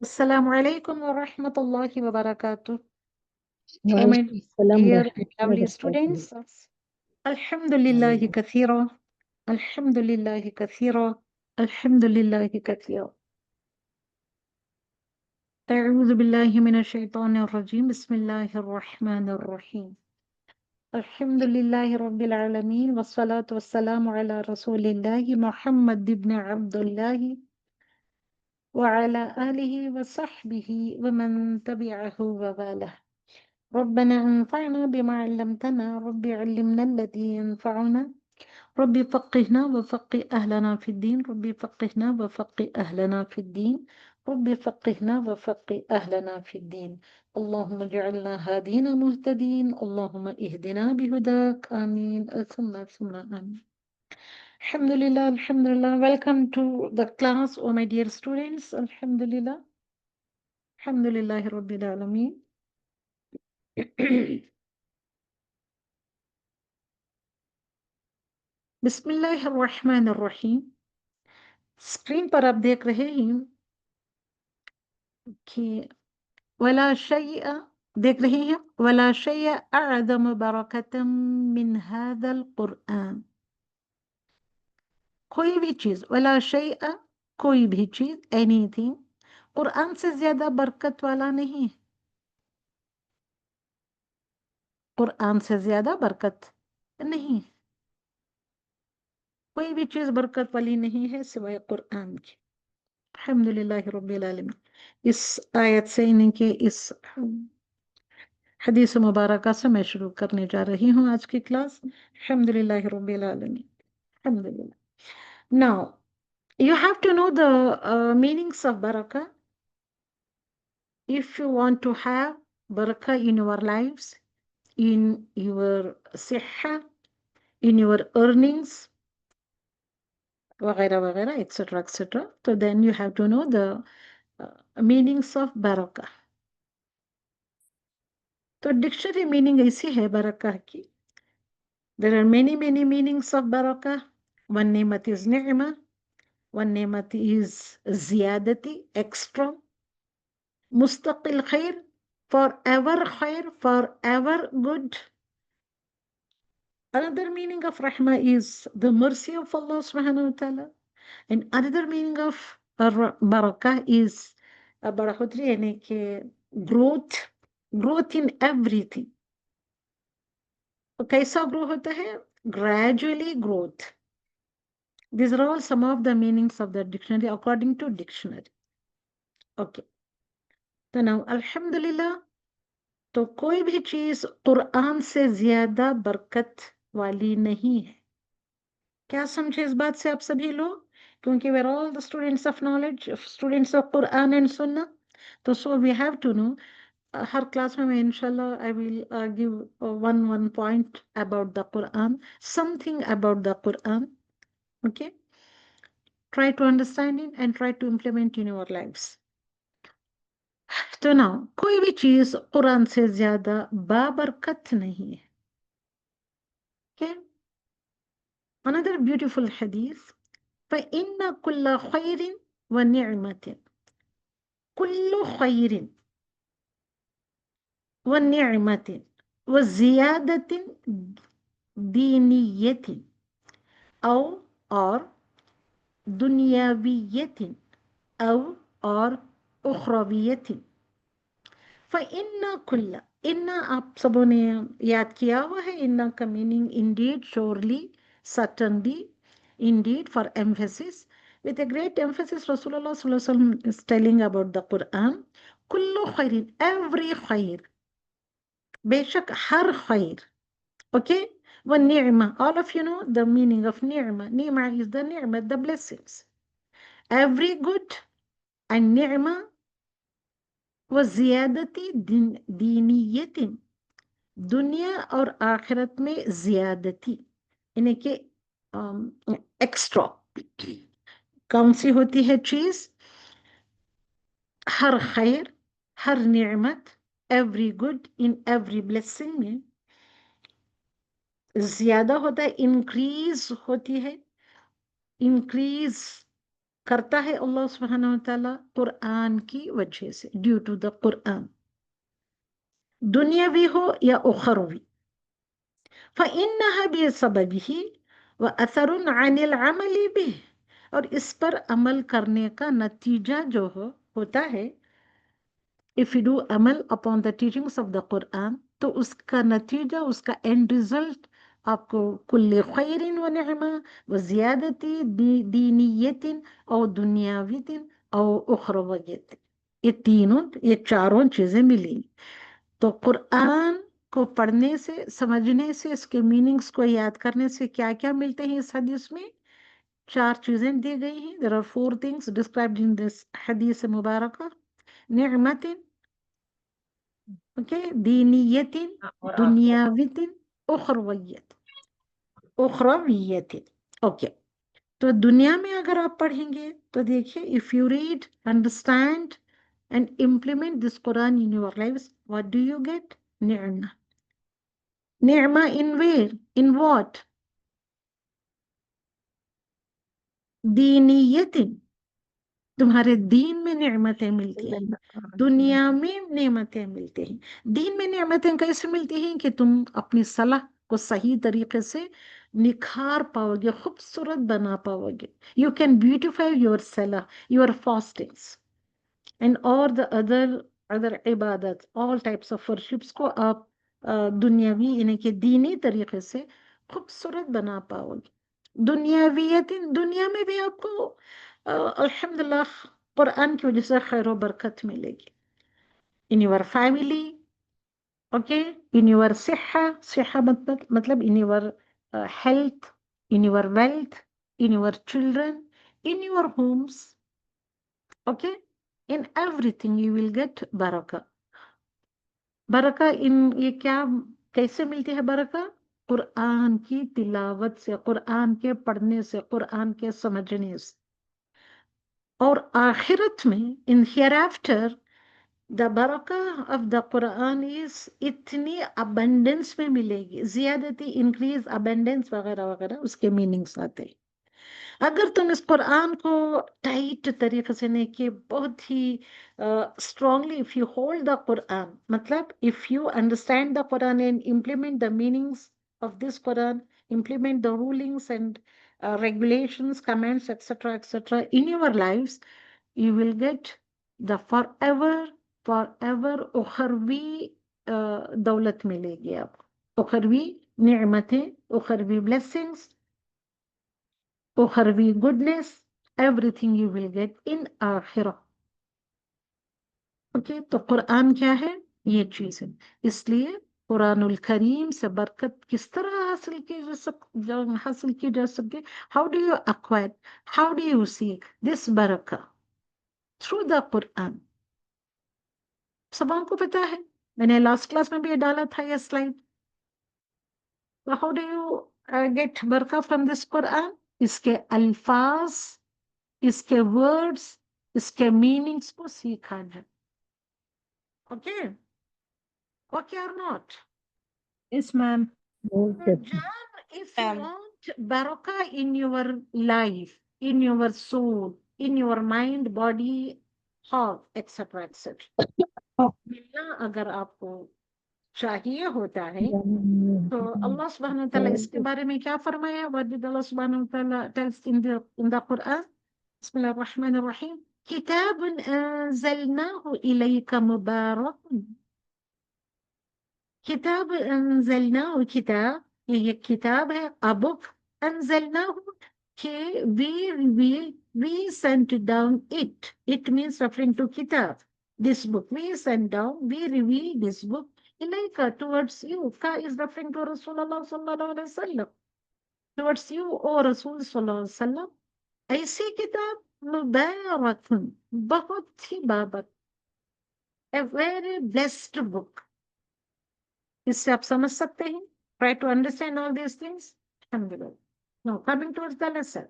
Assalamu alaikum wa rahmatullahi wa barakatuh. Oh, my वालेकुम अस्सलाम dear रहमतुल्लाहि lovely वबरकातुहू। students, Alhamdulillahi kathira, Alhamdulillahi kathira, Alhamdulillahi kathira. أعوذ بالله من الشيطان الرجيم بسم الله الرحمن الرحيم الحمد لله رب العالمين والصلاة والسلام على رسول الله محمد بن عبد الله وعلى آله وصحبه ومن تبعه وواله ربنا انفعنا بما علمتنا رب علمنا الذي ينفعنا رب فقهنا وفقه أهلنا في الدين رب فقهنا وفقه أهلنا في الدين رب فقهنا وفقه أهلنا في الدين اللهم اجعلنا هادين مهتدين اللهم اهدنا بهداك آمين ثم آمين Alhamdulillah, Alhamdulillah. Welcome to the class, oh my dear students. Alhamdulillah. Alhamdulillah Rabbil Alameen. बिस्मिल्लाहिर्रहमानिर्रहीम। स्क्रीन पर आप देख रहे हैं कि वला शैअ देख रहे हैं वला शैअ अअज़म बरकतम मिन हाज़ल कुरआन। कोई भी चीज वला शैअ कोई भी चीज एनीथिंग कुरान से ज्यादा बरकत वाला नहीं है। कुरान से ज्यादा बरकत नहीं, कोई भी चीज बरकत वाली नहीं है सिवाय कुरान की। अल्हम्दुलिल्लाह रब्बिल आलमीन। इस आयत से इनके इस हदीस मुबारका से मैं शुरू करने जा रही हूँ आज की क्लास। अल्हम्दुलिल्लाह रब्बिल आलमीन। अल्हम्दुलिल्लाह। Now you have to know the meanings of barakah if you want to have barakah in your lives, in your siha, in your earnings, वगैरह वगैरह etc etc. So then you have to know the meanings of barakah. तो dictionary meaning ऐसी है barakah की। There are many meanings of barakah. One ni'mat is ni'mah. One ni'mat is ziyadati, extra. Mustaqil khair, forever good. Another meaning of rahmah is the mercy of Allah subhanahu wa ta'ala. And another meaning of barakah is barakatri यानी कि growth in everything. तो कैसा grow होता है? Gradually growth. These are all some of the meanings of the dictionary according to dictionary. Okay. तो now अल्हम्दुलिल्लाह, तो कोई भी चीज कुरान से ज्यादा बरकत वाली नहीं है। क्या समझे इस बात से आप सभी लोग? क्योंकि we're all the students of knowledge, students of Quran and Sunnah. तो so we have to know. Her class में मैं इंशाल्लाह I will give one point about the Quran, something about the Quran. Okay. Try to understand it and try to implement in your lives. तो ना कोई भी चीज कुरान से ज्यादा बाबरकत नहीं है। Okay? Another beautiful hadith. فإن كل خير ونعمة كل خير ونعمة وزيادة دينية أو और दुनियावियत أو और उखरवियत। फ़इन्ना कुल्ला, इन्ना आप सबों ने याद किया हुआ है। इन्ना का meaning Indeed, surely, certainly, indeed, for emphasis. With a great emphasis, Rasulullah sallallahu alaihi wasallam is telling about the Quran. कुल्लु खैरिन, every खैर, बेशक हर खैर. Okay? One ni'mah, all of you know the meaning of ni'mah. Ni'mah is the ni'mah, the blessings. Every good and ni'mah व ज़ियादती दीनियतिन, दुनिया और आखिरत में ज़ियादती यानी कि एक्स्ट्रा। कौन सी होती है चीज? हर खैर, हर नियमत, every good, in every blessing में ज्यादा होता है, इंक्रीज होती है, इंक्रीज करता है अल्लाह सुब्हानहू व तआला कुरान की वजह से, ड्यू टू द कुरान, दुनियावी हो या उखरवी। फ़इन्नहा बिसबबिही व असरुन अनिल अमली बिह, और इस पर अमल करने का नतीजा जो होता है, if you do Amal upon the teachings of the Quran, तो उसका नतीजा, उसका एंड रिजल्ट आपको कुल्ले खैरिन व निअमा व ज़ियादती दीनियतिन और दुनियावितिन और उखरवियतिन, ये तीनों, ये चारों चीजें मिली। तो कुरान को पढ़ने से, समझने से, इसके मीनिंग्स को याद करने से क्या क्या मिलते हैं इस हदीस में? चार चीजें दी गई हैं। There are four things described in this हदीस मुबारका। निअमतिन, ओके, दीनियतिन, दुनियावितिन, उखरवियत, उखरवियतिन, ओके। तो दुनिया में अगर आप पढ़ेंगे तो देखिए, if you read, understand and implement this Quran in your life, what do you get? निअमा। निअमा इन वेयर? In what? दीनियतिन, तुम्हारे दीन में नेमतें मिलती हैं, दुनिया में नेमतें मिलती हैं। दीन में नेमतें कैसे मिलती हैं? कि तुम अपनी सलाह को सही तरीके से निखार पाओगे, खूबसूरत बना पाओगे। यू कैन ब्यूटिफाई योर सलाह, योर फास्टिंग्स एंड और द अदर इबादत, ऑल टाइप्स ऑफ वर्शिप्स को आप दुनियावी यानी कि दीनी तरीके से खूबसूरत बना पाओगे। दुनियावियत, दुनिया में भी आपको अल्हम्दुलिल्लाह कुरान की वजह से खैर बरकत मिलेगी। In your family, okay, in your सिहा, सिहा मतलब in your health, in your wealth, in your children, in your homes, okay, in everything you will get बरका। बरका इन, ये क्या, कैसे मिलती है बरका? कुरान की तिलावत से, कुरान के पढ़ने से, कुरान के समझने से। और आखिरत में, इन हियर आफ्टर, द बरका ऑफ द कुरान इज, इतनी अबंडेंस में मिलेगी, ज्यादती, इंक्रीज, अबंडेंस वगैरह वगैरह उसके मीनिंग्स आते हैं। अगर तुम इस कुरान को टाइट तरीके से नहीं, कि बहुत ही strongly, if you hold the Quran, मतलब if you understand the Quran and implement the meanings of this Quran, implement the rulings and regulations, commands, etc., in your lives, you will get the forever उखरवी दौलत मिलेगी आपको, उखरवी नियमतें, उखरवी blessings, उखरवी goodness, everything you will get in आखिरah। Okay, तो कुरान क्या है? ये चीज है। इसलिए कुरानुल करीम से बरकत किस तरह हासिल की जा सके? How do you acquire, how do you seek this बरका? Through the Quran. सबको पता है, मैंने लास्ट क्लास में भी ये डाला था ये slide. How do you gate बरका फ्रॉम दिस कुरान? इसके अल्फाज, इसके वर्ड्स, इसके मीनिंग्स को सीखा जाए। ओके, ओके और not? Yes, ma'am. John, if you want barakah in your life, in your soul, in your mind, body, heart, etc., etc., मिलना अगर आपको चाहिए होता है, तो अल्लाह सुब्हानहू व तआला इसके बारे में क्या फरमाया? व्हाट डिड अल्लाह सुब्हानहू व तआला टेल्स इन द कुरान? बिस्मिल्लाहिर रहमानिर रहीम, किताबुन अंज़लनाहु इलैका मुबारक, किताब अंज़लनाहु, किताब, ये किताब है, a book, अंज़लनाहु, के we sent down it, it means referring to kitab, this book, we sent down, we revealed this book, ilayka, towards you. Ka is referring to Rasulullah sallallahu alaihi wasallam, towards you, O Rasul sallallahu alaihi wasallam, ऐसी किताब, मुबारक, बहुत ही बाबत, a very blessed book। इससे आप समझ सकते हैं, try to understand all these things। Alhamdulillah। Now coming towards the lesson,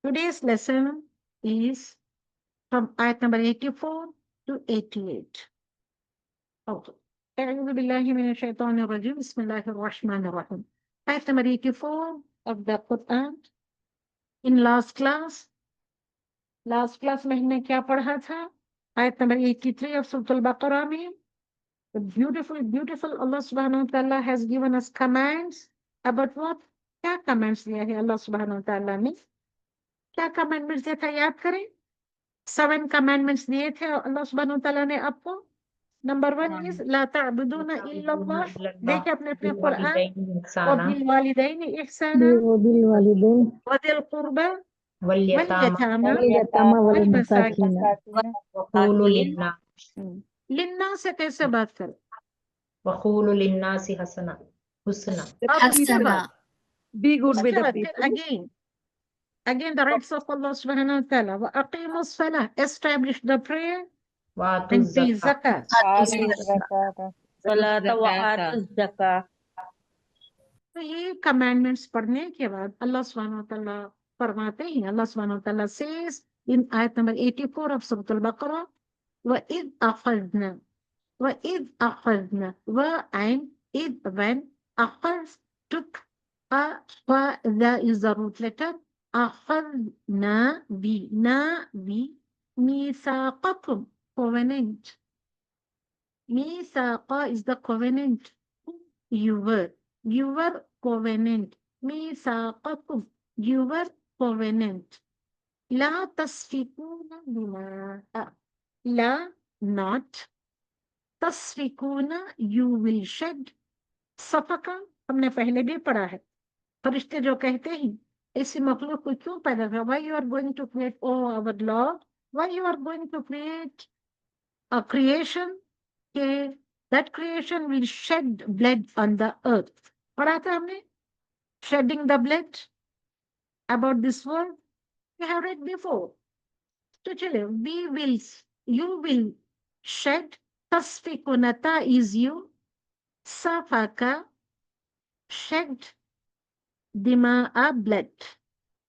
today's lesson is from ayat number 84 to 88। Okay, أعوذ بالله من الشيطان الرجيم، بسم الله الرحمن الرحيم। Ayat number 84 of the Quran, In last class में हमने क्या पढ़ा था? आयत नंबर 83 of Surah Al-Baqarah में the beautiful Allah subhanahu wa ta'ala has given us commands about what? क्या commands दिया है Allah subhanahu wa ta'ala ने? क्या commandments दिया था याद करें? 7 commandments दिए थे Allah subhanahu wa ta'ala ने आपको. Number 1 is ला ta'बुदूना इल्लल्लाह. देखिए अपने कुरान. وبالوالدين إحسانا وبالوالدين وذي القربى واليتامى واليتامى والمساكين والمساكين. وقولوا للناس लिन्ना से कैसे बात करें? وقولوا للناس حسنا. حسنا. Be good with the people. Again the rights of Allah subhanahu wa ta'ala. وأقيموا الصلاة. Establish the prayer وآتوا and pay الزكاة zakat. صلاة وآتوا الزكاة. तो ये commandments पढ़ने के बाद अल्लाह सुब्हानहू व तआला फरमाते हैं, अल्लाह सुब्हानहू व तआला says in ayat number 84 of Surah Al-Baqarah, وَإِذْ أَخَذْنَا and إِذْ when أخذ took that is the root letter أخذنا we ميثاقكم covenant. ميثاق is the covenant. Your covenant. ميثاقكم your covenant. Law تسفكون دماء. Law not. तस्फिकून you will shed. सफका हमने पहले भी पढ़ा है. फरिश्ते जो कहते हैं ऐसी मखलूक को क्यों पैदा किया? Why you are going to create, oh our Lord, why you are going to create a creation that creation will shed blood on the earth. पढ़ा था हमने shedding the blood about this world. We have read before. तो चलिए you will shed. tasfikunata is you. Safaka shed. Dima'a blood.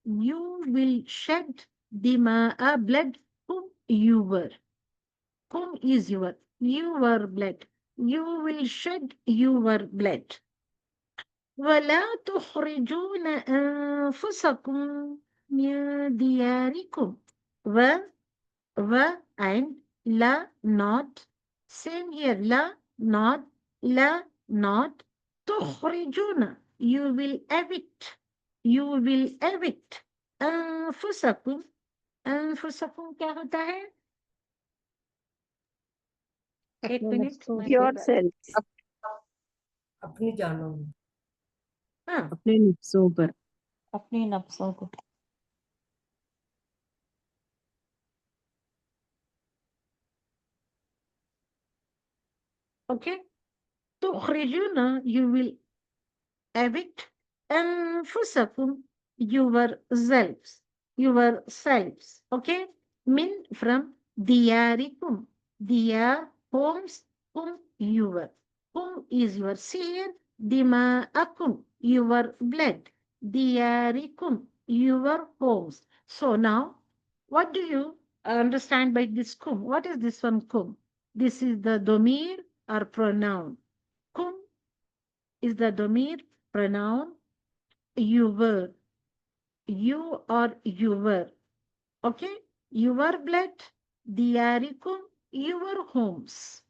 You will shed dima'a blood. Whom you were. Whom is your blood. You will shed your blood. ولا تخرجون أنفسكم من دياركم. and la not. Same here. La not. تخرجون you will evict. أنفسكم क्या होता है? एक minute. yourself. अपनी जानों में. हाँ अपने नफ्सों पर. अपनी नफ्सों को. okay. تخرجون you will evict. أنفسكم yourselves. Okay. Min from diyarikum. Diyar homes. Whom is your. See here. Dima'akum your blood. Diyarikum your homes. So now what do you understand by this kum? What is this one kum? This is the domir or pronoun. Kum is the domir pronoun. You or you were. Okay. Your blood. Diyarikum your homes.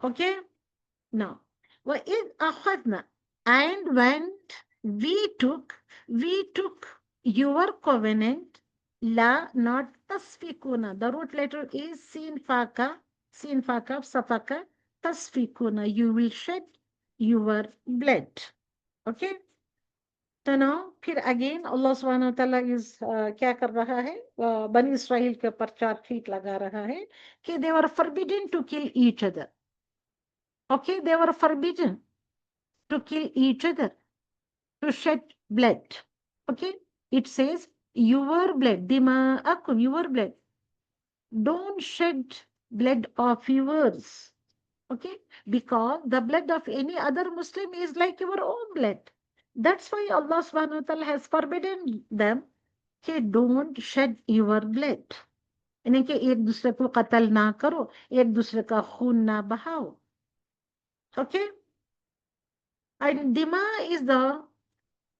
Okay. Now, وَإِذْ أَخَذْنَا and when we took your covenant. La not tasfikuna. The root letter is sin faka, safaka, tasfikuna. You will shed your blood. Okay. तो now फिर again Allah subhanahu wa ta'ala is क्या कर रहा है? बनी Israel के ऊपर chargesheet लगा रहा है कि they were forbidden to kill each other. Okay, they were forbidden to kill each other, to shed blood. Okay, it says your blood, dima'akum, your blood. Don't shed blood of yours. Okay, because the blood of any other Muslim is like your own blood. That's why Allah subhanahu wa ta'ala has forbidden them कि don't shed your blood. यानी कि एक दूसरे को कत्ल ना करो, एक दूसरे का खून ना बहाओ. Okay, and dima is the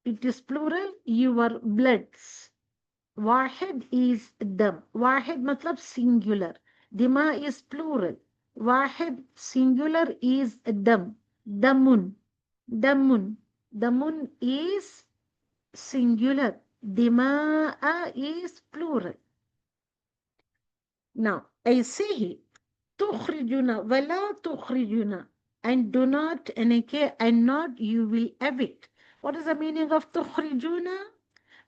it is plural, your bloods. Wahid is dam. Wahid matlab singular. Dima is plural. Wahid singular is dam. Damun. Damun. Damun is singular. Dima'a is plural. Now, I say تخرجنا ولا تخرجنا, and do not, and not you will evict. What is the meaning of تخرجنا?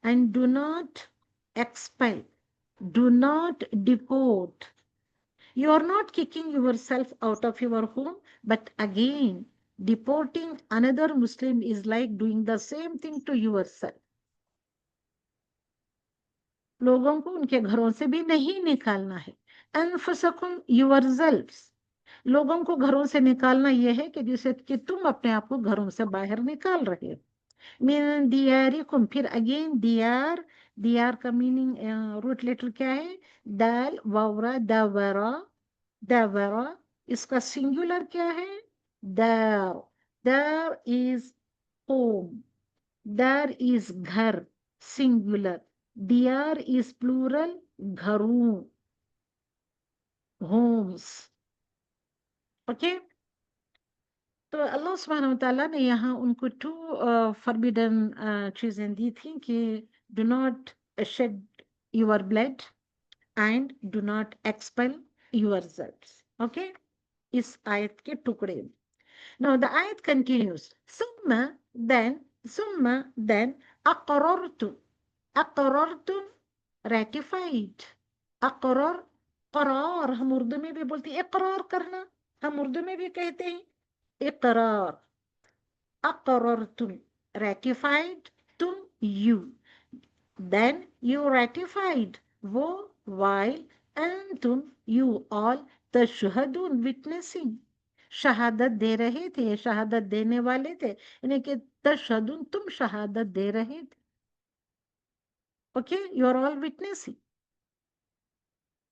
And do not expel, do not deport. You are not kicking yourself out of your home, but again, deporting another Muslim is like doing the same thing to yourself. लोगों को उनके घरों से भी नहीं निकालना है. अनफुसकुम yourselves. लोगों को घरों से निकालना यह है कि जिसे कि तुम अपने आप को घरों से बाहर निकाल रहे हो. मीन दियारिकुम, फिर अगेन दियार. दियार का मीनिंग रूट लेटर क्या है? दाल वावरा दावरा. दावरा इसका सिंगुलर क्या है? दार. दार इज होम. दार इज घर सिंगुलर. दियार इज प्लूरल घरों, होम्स. ओके. तो अल्लाह सुब्हानहू व तआला ने यहाँ उनको टू फॉरबिडन चीजें दी थी कि do not shed your blood and do not expel yourselves. Okay, इस आयत के टुकड़े. नाउ द आयत कंटिन्यूज. सुम्मा देन अक़ररतुम. अक़ररतुम रैटिफाइड. अक़रर क़रार हम उर्दू में भी बोलते हैं, इक़रार करना हम उर्दू में भी कहते हैं इक़रार. अक़ररतुम ratified, तुम you, then you ratified वो, while अंतुम you all तशहदून witnessing, शहादत दे रहे थे, शहादत देने वाले थे, यानी कि तशहदून तुम शहादत दे रहे थे. Okay, you are all witnessing.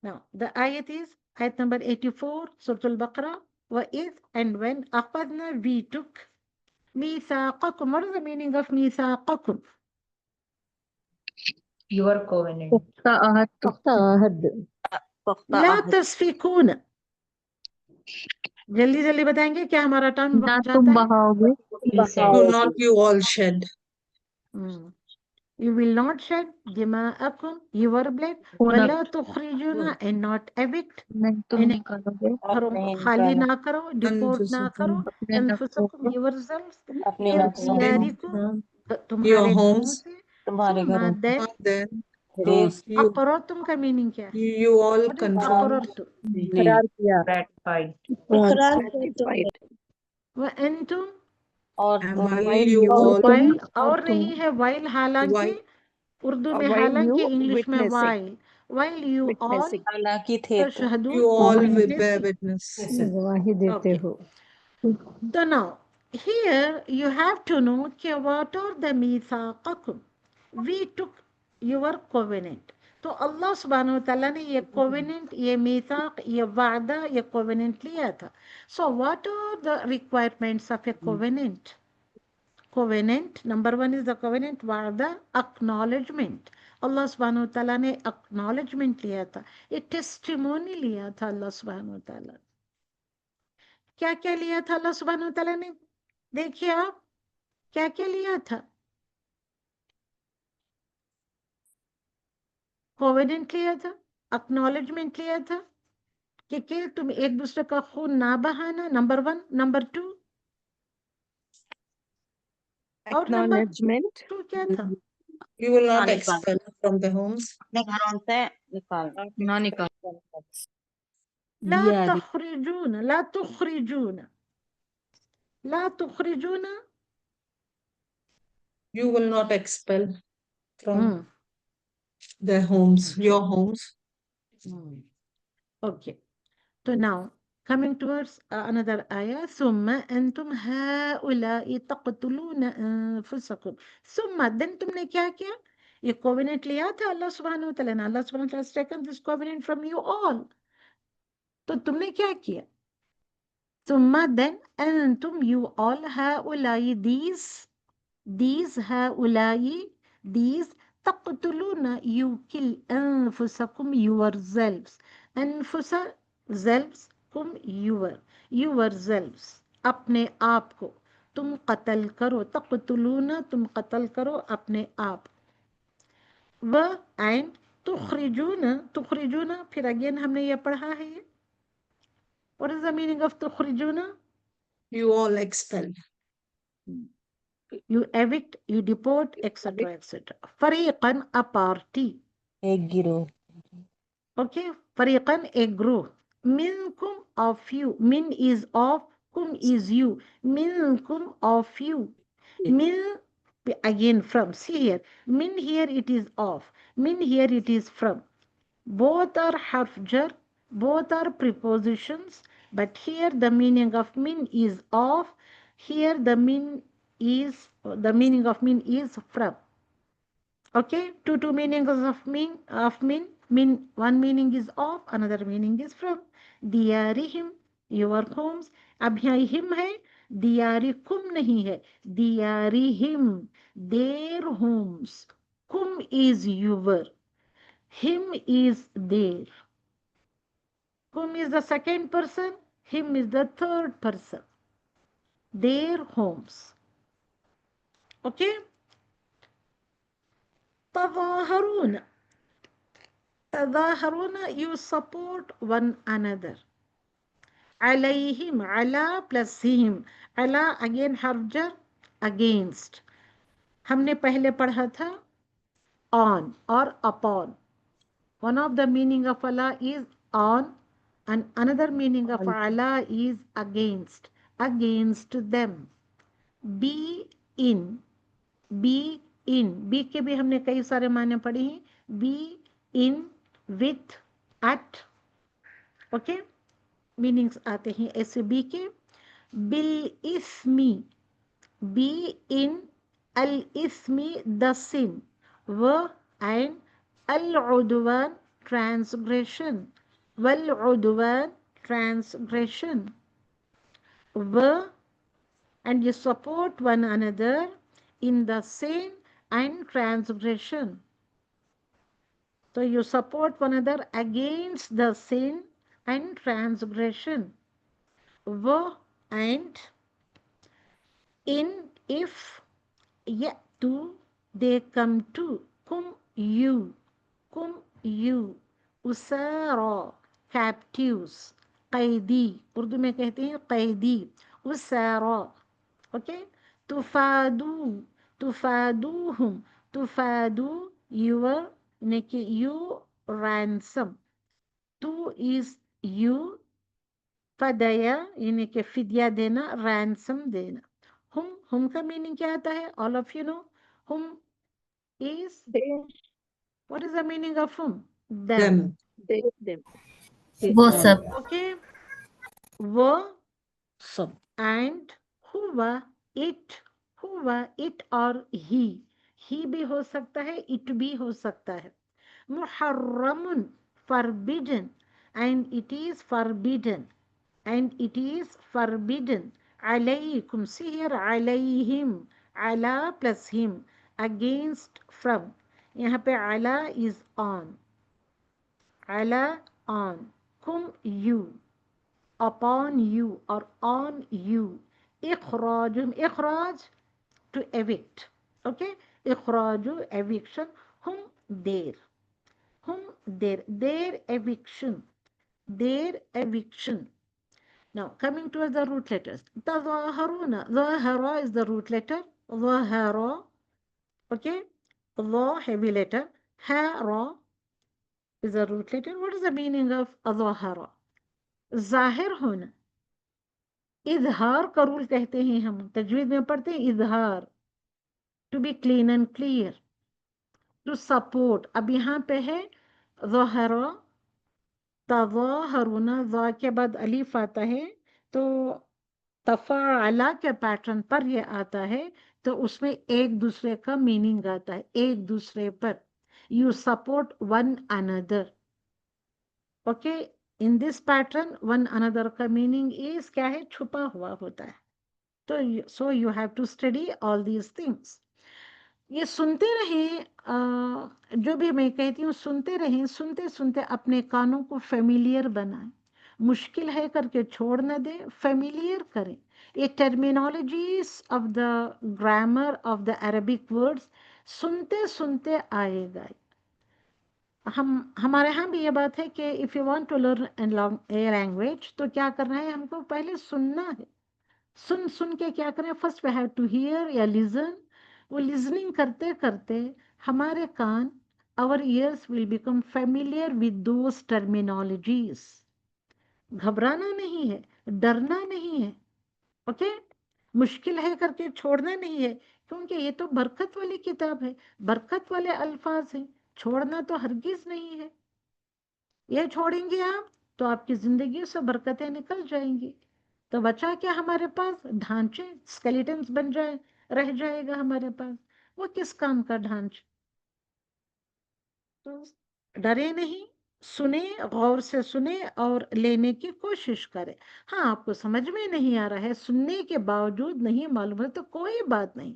Now the ayat is ayat number 84, Surah Al-Baqarah. وَإِذْ, and when, أَخَذْنَا, we took, مِيثَاقَكُمْ. What is the meaning of مِيثَاقَكُمْ? Your covenant. पुख्ता आहद. पुख्ता ला अहद. तस्फिकून. जल्दी जल्दी बताएंगे क्या हमारा टाइम ना जाता तुम है. बहाओगे. Do not you all shed. You will not shed दिमाअकुम your blood. खून वला तुखरिजूना, and not evict. नहीं तुम यानी निकालोगे घरों खाली ना करो, डिपोर्ट ना करो. Anfusakum. अपने नफ्सों अनफुसकुम को yourselves. अपने फिर नफ्सों को, दियारिकुम Your तुम्हारे घरों homes. से. तुम्हारे सुम्मा घरों देन. But then रेस you अक़ररतुम का मीनिंग क्या है? you all What is confirmed. अक़ररतुम? करार किया. Ratified. Ratified. वअंतुम, और And तुम while you और all तुम और नहीं है while, हालांकि while उर्दू में while हालांकि, you इंग्लिश में witnessing. while you all Witnessing. हालांकि थे तो तशहदून you all will bear witnessing. witness. गवाही देते Okay. हो. So now here you have to know कि what are the मीसाक़कुम. We took your covenant. तो अल्लाह सुब्हानहू व तआला ने ये covenant, ये मीसाक़, ये वादा, ये covenant लिया था. So what are the requirements of a covenant? Covenant, number one is the covenant, वादा, acknowledgement. अल्लाह सुब्हानहू व तआला ने acknowledgement लिया था, एक testimony लिया था अल्लाह सुब्हानहू व तआला. क्या क्या लिया था अल्लाह सुब्हानहू व तआला ने? देखिए आप क्या क्या लिया था. कोवेनेंट लिया था, अक्नॉलेजमेंट लिया था कि तुम एक दूसरे का खून ना बहाना, नंबर वन. नंबर टू, और नंबर Acknowledgement. टू क्या था? You will not ना expel from the homes. अपने घरों से निकालना. ना निकाल. ला दिया दी. तखरिजून, ला तुखरिजून, ला तुखरिजून. You will not expel from their homes, your homes. Okay. So now coming towards another ayah. ثم أنتم هؤلاء تقتلون أنفسكم. ثم then तुमने क्या किया? ये covenant लिया था अल्लाह सुब्हानहू व तआला ने. अल्लाह सुब्हानहू व तआला has taken this covenant from you all. तो तुमने क्या किया? ثم then أنتم you all هؤلاء these these هؤلاء, these تقتلون, you kill أنفسكم, yourselves, أنفس selves, कुम yourselves, अपने आप को तुम कत्ल करो, तक़तुलून तुम कत्ल करो अपने आप, व एंड तुखरिजून फिर अगेन हमने ये पढ़ा है, what is the meaning of तुखरिजून? You all expel. You evict, you deport, etc. etc. फरीक़न a party, एक गिरोह, okay, फरीक़न a group, minkum of you, min is of, kum is you, minkum of you, min again from, see here, min here it is of, min here it is from, both are harf jar, both are prepositions, but here the meaning of min is of, here the meaning of min is from. Okay, two meanings of min, one meaning is of, another meaning is from. Diyarihim, your homes. अब यहाँ him है, दियारिकुम नहीं है, दियारिहिम, their homes. Kum is your, him is their. Kum is the second person, him is the third person. Their homes. Okay? تظاهرون, تظاهرون, you support one another. عليهم, ala plus him, ala again harf jar, against. हमने पहले पढ़ा था on और upon. One of the meaning of ala is on, and another meaning of ala is against, against them. Be in, be in, be के भी हमने कई सारे माने पढ़े हैं, be in, with, at, okay, meanings आते हैं ऐसे be के. बिल इस्मी, be in al ismi, the sin, व and al udwan, transgression, wal udwan, transgression, व and you support one another in the sin and transgression. So you support one another against the sin and transgression. Wo and in, if, yatu, they come to, kum you, usara, captives, qaydi, Urdu में कहते हैं qaydi, usara, okay, tufadu, tufaduhum, tufadu, your, you ransom, tu is you, फदया यानी कि फिदिया देना, ransom देना. हुम का meaning क्या आता है? All of you no. हुम is, what is the meaning of हुम? Them. वो सब. ओके, वो सब. एंड हुआ इट और ही भी हो सकता है, इट भी हो सकता है. मुहर्रमुन, forbidden, and it is forbidden, alaykum, see here, alayhim, ala plus him, against, from. यहाँ पे ala is on, ala on, kum you, upon you or on you. ikhrajum, ikhraj, to evict, okay, ikhraju, eviction, hum their, their eviction, Now coming towards the root letters, tazaharuna, zahara is the root letter, zahara, okay, Allah heavy letter, hara is the root letter. What is the meaning of zahara? Zahir होना, इजहार का rule कहते हैं हम, तजवीद में पढ़ते हैं इजहार, to be clean and clear, to support. अब यहाँ पे है ज़हरा, तज़ाहरुना, ज़ा के बाद अलीफ आता है, तो तफ़अला के पैटर्न पर ये आता है, तो उसमें एक दूसरे का मीनिंग आता है, एक दूसरे पर. You support one another, okay. In this pattern one another का मीनिंग इज क्या है? छुपा हुआ होता है. तो so you have to study all these things. ये सुनते रहें, जो भी मैं कहती हूँ सुनते रहें, सुनते सुनते अपने कानों को फेमिलियर बनाएं, मुश्किल है करके छोड़ न दें, फेमिलियर करें. ये terminologies of the grammar of the Arabic words सुनते सुनते आएगा. हमारे यहाँ भी ये बात है कि if you want to learn a language तो क्या करना है, हमको पहले सुनना है. सुन सुन के क्या करें, first we have to hear या लिसन. वो लिसनिंग करते करते हमारे कान, our ears will become familiar with those terminologies. घबराना नहीं है, डरना नहीं है, ओके. मुश्किल है करके छोड़ना नहीं है, क्योंकि ये तो बरकत वाली किताब है, बरकत वाले अल्फाज हैं. छोड़ना तो हरगिज नहीं है. ये छोड़ेंगे आप तो आपकी जिंदगी से बरकतें निकल जाएंगी. तो बचा क्या हमारे पास, ढांचे, स्केलेटन्स बन जाए, रह जाएगा हमारे पास. वो किस काम का ढांचा. तो डरे नहीं, सुने, गौर से सुने और लेने की कोशिश करें. हाँ, आपको समझ में नहीं आ रहा है, सुनने के बावजूद नहीं मालूम है तो कोई बात नहीं.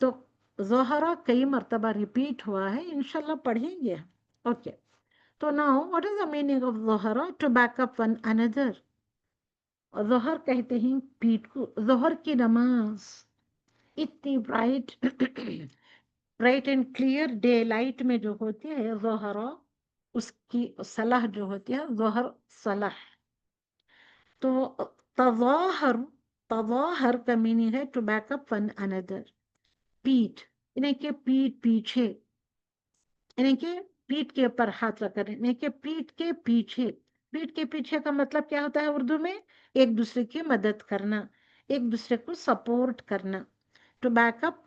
तो ज़ोहरा कई मर्तबा रिपीट हुआ है, इंशाल्लाह पढ़ेंगे. ओके. तो now what is the meaning of ज़ोहरा? To back up one another. ज़ोहर कहते हैं पीठ को. ज़ोहर की नमाज इतनी bright bright and clear day light में जो होती है ज़ोहरा, उसकी सलाह जो होती है ज़ोहर सलाह. तो तज़ाहर, तज़ाहर का मीनिंग है to back up one another. पीठ, यानी कि पीठ पीछे, यानी कि पीठ के ऊपर हाथ रखकर, यानी कि पीठ के पीछे. पीठ के पीछे का मतलब क्या होता है उर्दू में? एक दूसरे की मदद करना, एक दूसरे को सपोर्ट करना. To back up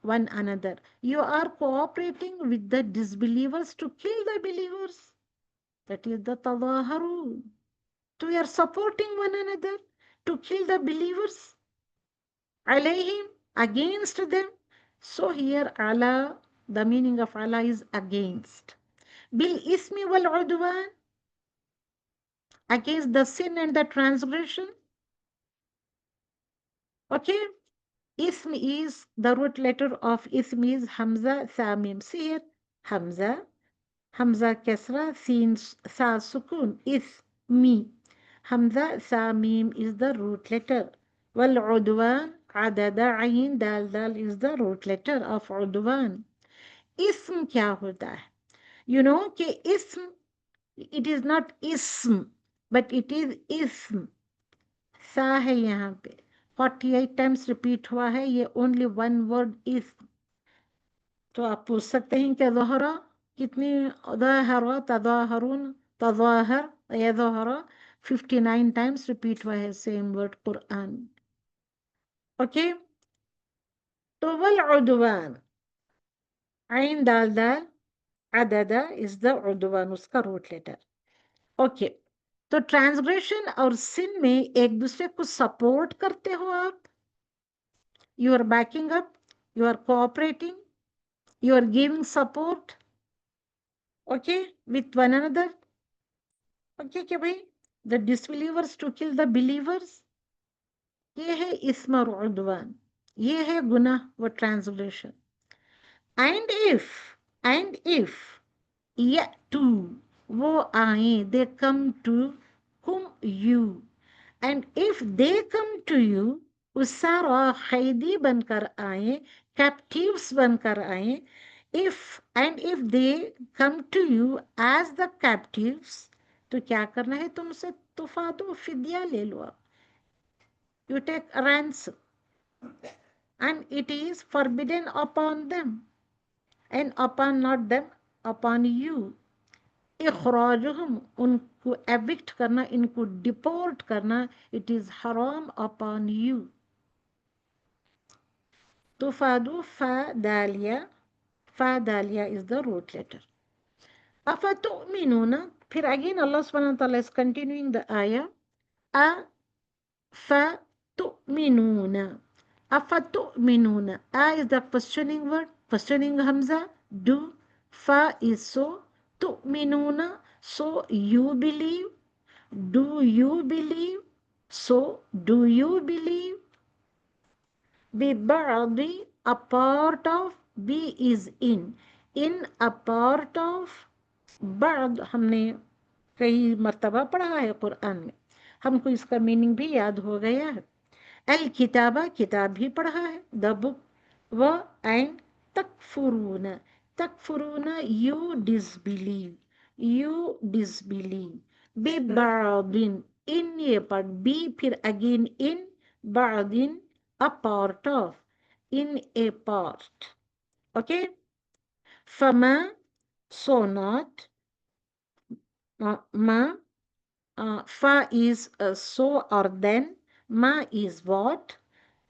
one another. You are cooperating with the disbelievers to kill the believers. That is the tazaharu. So we are supporting one another to kill the believers. Alayhim, against them. So here ala, the meaning of ala is against. Bil ismi wal udwan, against the sin and the transgression. Okay. Ism is, the root letter of ism is Hamza Samim. See here, Hamza, Hamza Kesra, Sin Sa Sukun, Ismi. Hamza Samim is the root letter. Wal Udwan, Adada Ain Dal Dal is the root letter of Udwan. Ism क्या होता है? You know कि ism, it is not ism, but it is ism. सा है यहाँ पे 48 times repeat हुआ है, ये ओनली वन वर्ड इस. तो आप पूछ सकते हैं कि ज़ोहरा कितनी, ज़ाहरा, तज़ाहरून, तज़ाहर, या ज़ोहरा 59 टाइम्स रिपीट हुआ है सेम वर्ड कुरान. ओके. तो वल उद्वान, आइन दाल दाल, अददा इज द उद्वान, उसका रूट लेटर. ओके. तो ट्रांसग्रेशन और सिन में एक दूसरे को सपोर्ट करते हो आप. You are backing up, you are cooperating, you are giving support, okay, with one another. Okay, क्या भाई? The disbelievers to kill the believers. ये है इस्म और उद्वान, ये है गुनाह व ट्रांसग्रेशन. And if या टू, वो आए, they come to whom you, and if they come to you, उसारा Khaidi बनकर आए, कैप्टिव्स बनकर आए. if they come to you as the captives, तो क्या करना है तुमसे? तुफादो, फिदिया ले लो आप. You take a ransom, and it is forbidden upon them, and upon not them, upon you. इखराजुहुम, उनको एविक्ट करना, इनको डिपोर्ट करना, इट इज हराम अपॉन यू. तो फादू फादालिया, फादालिया इज द रूट लेटर. अफतुमिनूना, फिर अगेन अल्लाह सुब्हानहू व तआला इज कंटिन्यूइंग द आया. अफतुमिनूना, अफतुमिनूना, आ is the questioning word, questioning हमजा. डू, फा इज सो, तुमिनूना, so you believe. Do you believe? So do you believe? ببعض a part of, B is in a part of, بعض हमने कई मर्तबा पढ़ा है कुरान में, हमको इसका मीनिंग भी याद हो गया है। अल किताबा, किताब भी पढ़ा है, द बुक, व एंड तकफुरून, तकफुरून यू डिसबिलीव, यू डिसबिलीव, बिबादिन, इन ये पार्ट, बी फिर अगेन इन, बादिन a part of, in a part, okay? Fama, so not, ma, fa is so or then, ma is what,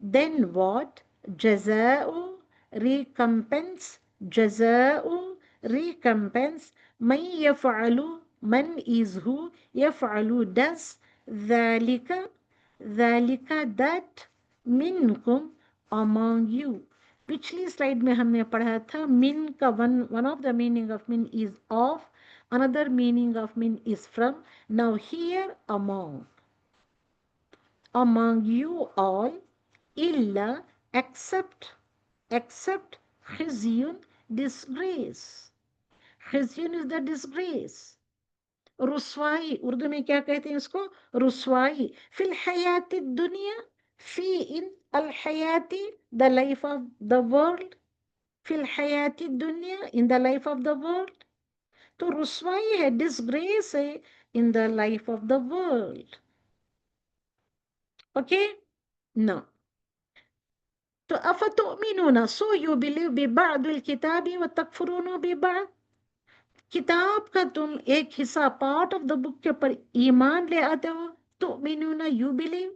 then what, jaza'u, recompense, jaza'u, recompense, man yaf'alu, man is who, yaf'alu does, dhalika, dhalika that, minkum among you. पिछली slide में हमने पढ़ा था मिन का one of the meaning of मिन is of, another meaning of min is from. Now here among you all, illa, except khizyun, disgrace. khizyun is the disgrace. रुस्वाई, उर्दू में क्या कहते हैं इसको, रुस्वाई, फिल हयाती दुनिया, फी इन अल हयाती, the life of the world, फिल हयाती दुनिया, in the life of the world. तो रुस्वाई है, डिसग्रेस है in the life of the world, okay. No, तो अफतुमिनूना, सो यू बिलीव बिबादिल किताबी व तकफुरूना बिबाद, किताब का तुम एक हिस्सा, पार्ट ऑफ द बुक के ऊपर ईमान ले आते हो, तुमिनूना you believe,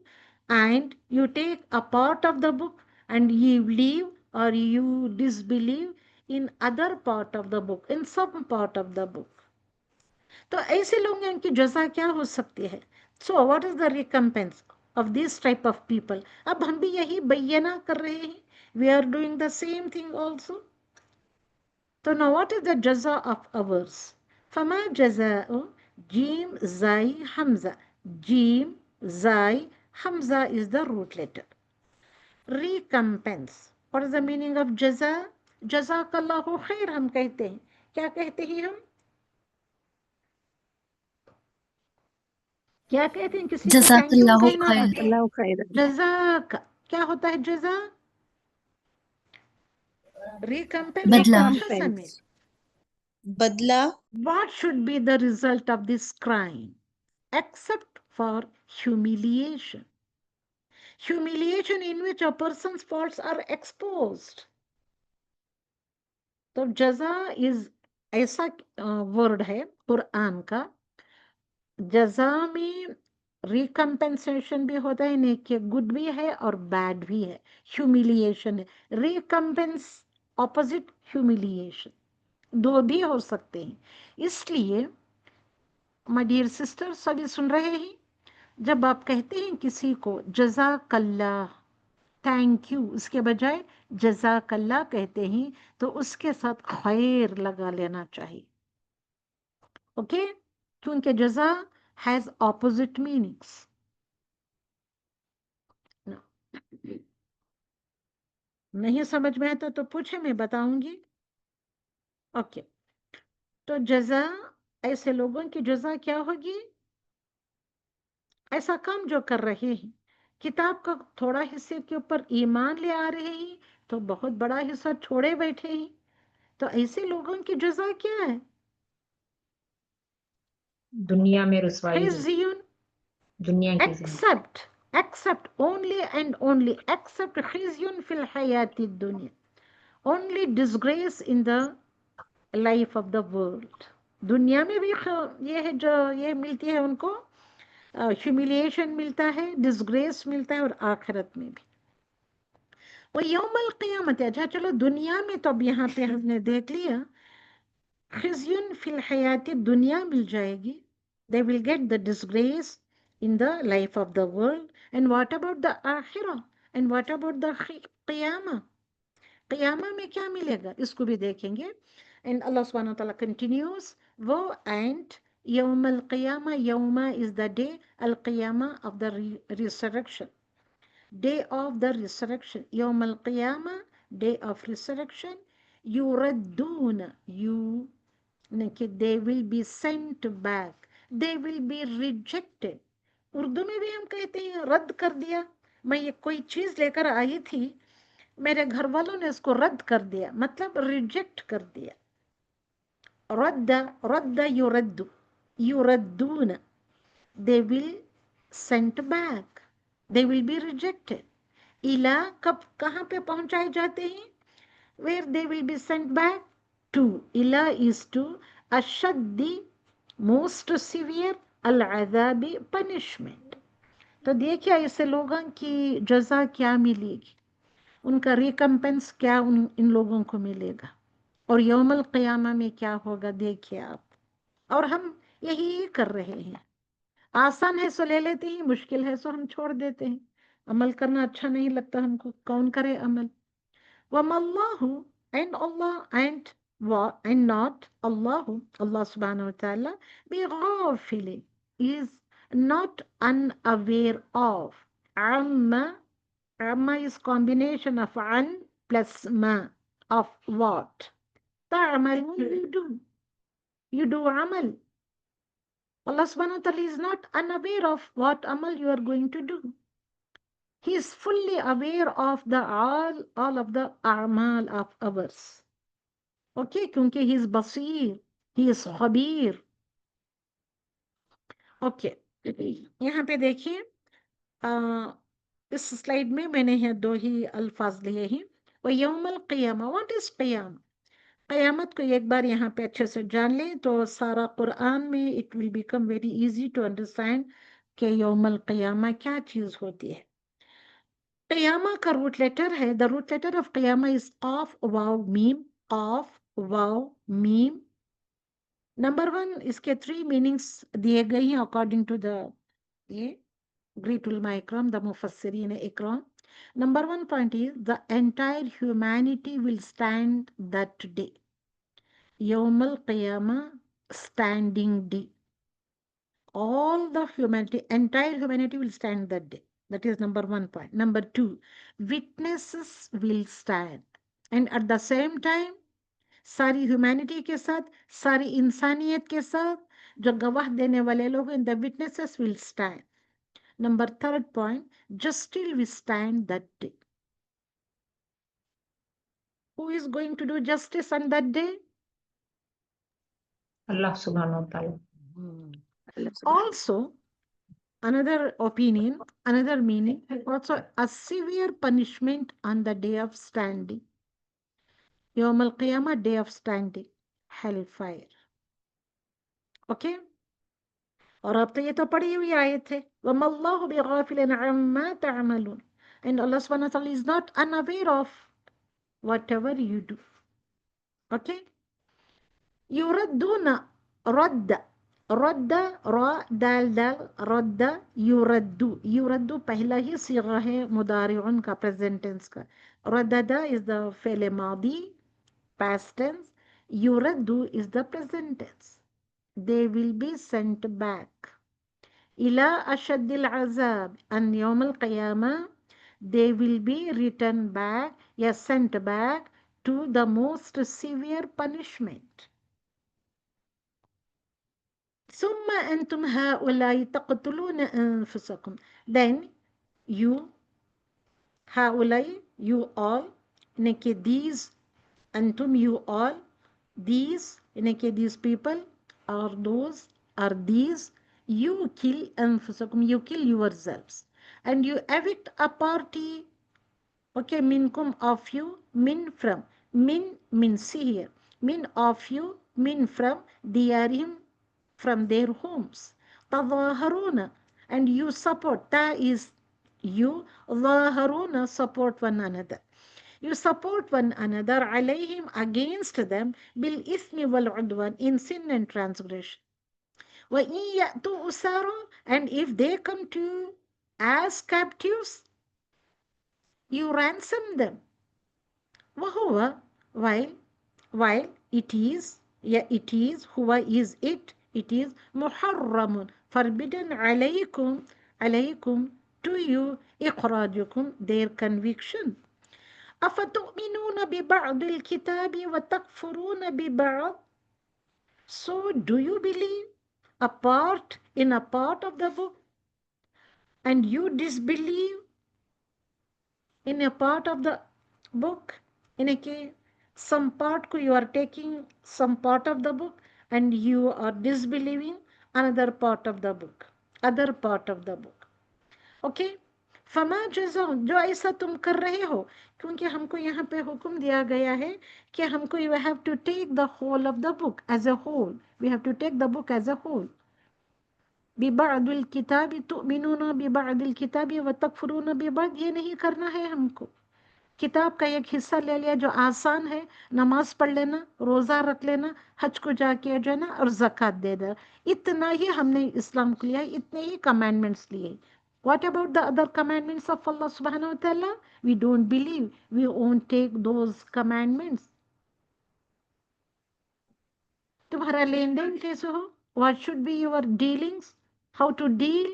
and you take a part of the book and you believe और you disbelieve in other part of the book, in some part of the book. तो ऐसे लोगों की जज़ा क्या हो सकती है? So what is the recompense of this type of people? अब हम भी यही बयाना कर रहे हैं, we are doing the same thing also. तो now what is the jaza of ours? फमा जज़ाउ, जीम ज़ाई हमजा, जीम ज़ाई हमजा is the root letter. Recompense, what is the meaning of jaza? जज़ाकल्लाहु खैर हम कहते हैं, क्या कहते हैं हम, क्या कहते हैं, किसी को थैंक यू जज़ाकल्लाहु कहना खैर। आता है, अल्लाह खैर। जज़ाक क्या होता है, जज़ा, रिकम्पेंस, बदला। अच्छा समय। बदला। What should be the result of this crime except for humiliation? Humiliation in which a person's faults are exposed. तो जजा इज ऐसा वर्ड है कुरान का, जजा में रिकम्पेंसेशन भी होता है, नेकी गुड भी है और बैड भी है, ह्यूमिलिएशन है, रिकम्पेंस ऑपोजिट ह्यूमिलिएशन, दो भी हो सकते हैं। इसलिए माय डियर सिस्टर, सभी सुन रहे हैं, जब आप कहते हैं किसी को जज़ाकल्लाह, थैंक यू, उसके बजाय जज़ाकल्लाह कहते हैं, तो उसके साथ खैर लगा लेना चाहिए, ओके, क्योंकि जज़ा हैज ऑपोजिट मीनिंग्स। नहीं समझ में आता तो पूछे, मैं बताऊंगी, ओके। तो जज़ा, ऐसे लोगों की जज़ा क्या होगी, ऐसा काम जो कर रहे हैं, किताब का थोड़ा हिस्से के ऊपर ईमान ले आ रहे हैं, तो बहुत बड़ा हिस्सा छोड़े बैठे हैं, तो ऐसे लोगों की जज़ा क्या है, दुनिया में रुसवाई हो, खिज़्युन, दुनिया की जिंदगी। except only and only except खिज़्युन फिल हयाती दुनिया, only disgrace in the life of the world। दुनिया में भी ये है जो ये मिलती है उनको, ह्यूमिलिएशन मिलता है, डिसग्रेस मिलता है, और आखिरत में भी। वो यौमल क़ियामत, अच्छा चलो दुनिया में तो अब यहाँ पे हमने देख लिया, खिज़्युन फिल हयाती दुनिया मिल जाएगी, they will get the disgrace in the life of the world, and what about the आखिरा, and what about the क़ियामा, क़ियामा में क्या मिलेगा, इसको भी देखेंगे। And Allah subhanahu wa ta'ala continues, वो and यौम al-क़ियामा, यौमा is the day, al-क़ियामा of the resurrection, day of the resurrection. Yawm al-Qiyamah, day of resurrection. Yuradduna, they will be sent back. They will be rejected. Urdu में भी हम कहते हैं रद्द कर दिया. मैं ये कोई चीज लेकर आई थी, मेरे घर वालों ने इसको रद्द कर दिया, मतलब रिजेक्ट कर दिया. रद्द युरद्दून, they will sent back, they will be rejected. इला, कब कहाँ पे पहुंचाए जाते हैं? where they will be sent back to. ila is to ashaddi, most severe, al-adhabi, punishment. तो देखिए ऐसे लोगों की जजा क्या मिलेगी, उनका रिकम्पेंस क्या इन लोगों को मिलेगा, और यौमल क़यामा में क्या होगा देखिए आप. और हम यही कर रहे हैं. आसान है सो ले लेते हैं, मुश्किल है सो हम छोड़ देते हैं. अमल करना अच्छा नहीं लगता हमको, कौन करे अमल. वमल्लाहु, and Allah, and not Allahu, Allah subhanahu wa ta'ala, bighafilin, is not unaware of. Amma is combination of an plus ma, of what? Ta'amal, you do amal. Allah subhanahu wa ta'ala is not unaware of what amal you are going to do. He is fully aware of the all of the a'mal of ours. Okay, क्योंकि he is basir, he is khabir. Okay, यहाँ पे देखिए, इस slide में मैंने यहाँ दो ही अल्फाज लिए हैं. वो यौमल क़ियामा, व्हाट इज क़ियामा? क़यामत को एक बार यहाँ पे अच्छे से जान लें तो सारा कुरान में it will become very easy to understand कि यौमल क़ियामा क्या चीज होती है. क़यामा का रूट लेटर है, द रूट लेटर ऑफ क़यामा इज ऑफ वाव मीम, ऑफ वाव मीम. नंबर 1, इसके 3 मीनिंग्स दिए गए हैं अकॉर्डिंग टू द ये great ulama ikram, the mufassirin ikram. Number 1 point is the entire humanity will stand that day. Yawm al-Qiyamah, standing day. All the humanity, entire humanity will stand that day. That is number 1 point. Number 2, witnesses will stand. And at the same time, सारी humanity के साथ, सारी इंसानियत के साथ जो गवाह देने वाले लोग हैं, the witnesses will stand. Number 3rd point, justice will stand that day. Who is going to do justice on that day? Allah subhanahu wa ta'ala. Also, another opinion, another meaning, also a severe punishment on the day of standing. Yawm al-Qiyamah, day of standing, hellfire. Okay? और अब तो ये तो पढ़ी हुई आयत है, वमल्लाहु बिगाफिलिन अम्मा तअमलून, and Allah subhanahu wa ta'ala is not unaware of whatever you do. Okay? युरद्दूना, रद्द, रा दाल दाल, रद्द, युरद्दू पहला ही सीगा है मुदारिउन का, प्रेजेंट टेंस का. रद्दा is the fail Modi, past tense. युरद्दू is the present tense. They will be sent back. إلى أشد العذاب, and يوم القيامة they will be returned back, yes, sent back to the most severe punishment. ثم أنتم هؤلاء تقتلون أنفسكم, then you, هؤلاء, you all, these, أنتم, you all, these, these people, or those, or these, you kill أنفسكم, you kill yourselves, and you evict a party. Okay, minkum, of you, min, from, min means here, min of you, min from, diyarihim, from their homes. تظاهرون, and you support, ta is you, ظاهرون, support one another. You support one another, عليهم, against them, بالإثم والعدوان, in sin and transgression. وإن يأتوا أسارى, and if they come to you as captives, you ransom them. وهو, while it is, it is, huwa is it is, Muharram, forbidden, عليكم, to you إخراجكم, their conviction. أفتؤمنون ببعض الكتاب وتكفرون ببعض. So do you believe in a part of the book and you disbelieve in a part of the book? In a case, some part you are taking some part of the book and you are disbelieving another part of the book, other part of the book. Okay? फमा जज़ा, जो ऐसा तुम कर रहे हो, क्योंकि हमको यहाँ पे हुक्म दिया गया है कि हमको you have to take the whole of the book as a whole. We have to take the book as a whole. बिबाद किताब तुमिनूना बिबाद किताब व तकफुरूना बिबाद, ये नहीं करना है हमको। किताब का एक हिस्सा ले लिया जो आसान है, नमाज पढ़ लेना, रोज़ा रख लेना, हज को जाके जो है ना, और ज़कात दे देना, इतना ही हमने इस्लाम को लिया, इतने ही कमांडमेंट्स लिए। What about the other commandments of Allah subhanahu wa ta'ala? We don't believe, we won't take those commandments. तुम्हारा लेन देन कैसे हो? What should be your dealings? How to deal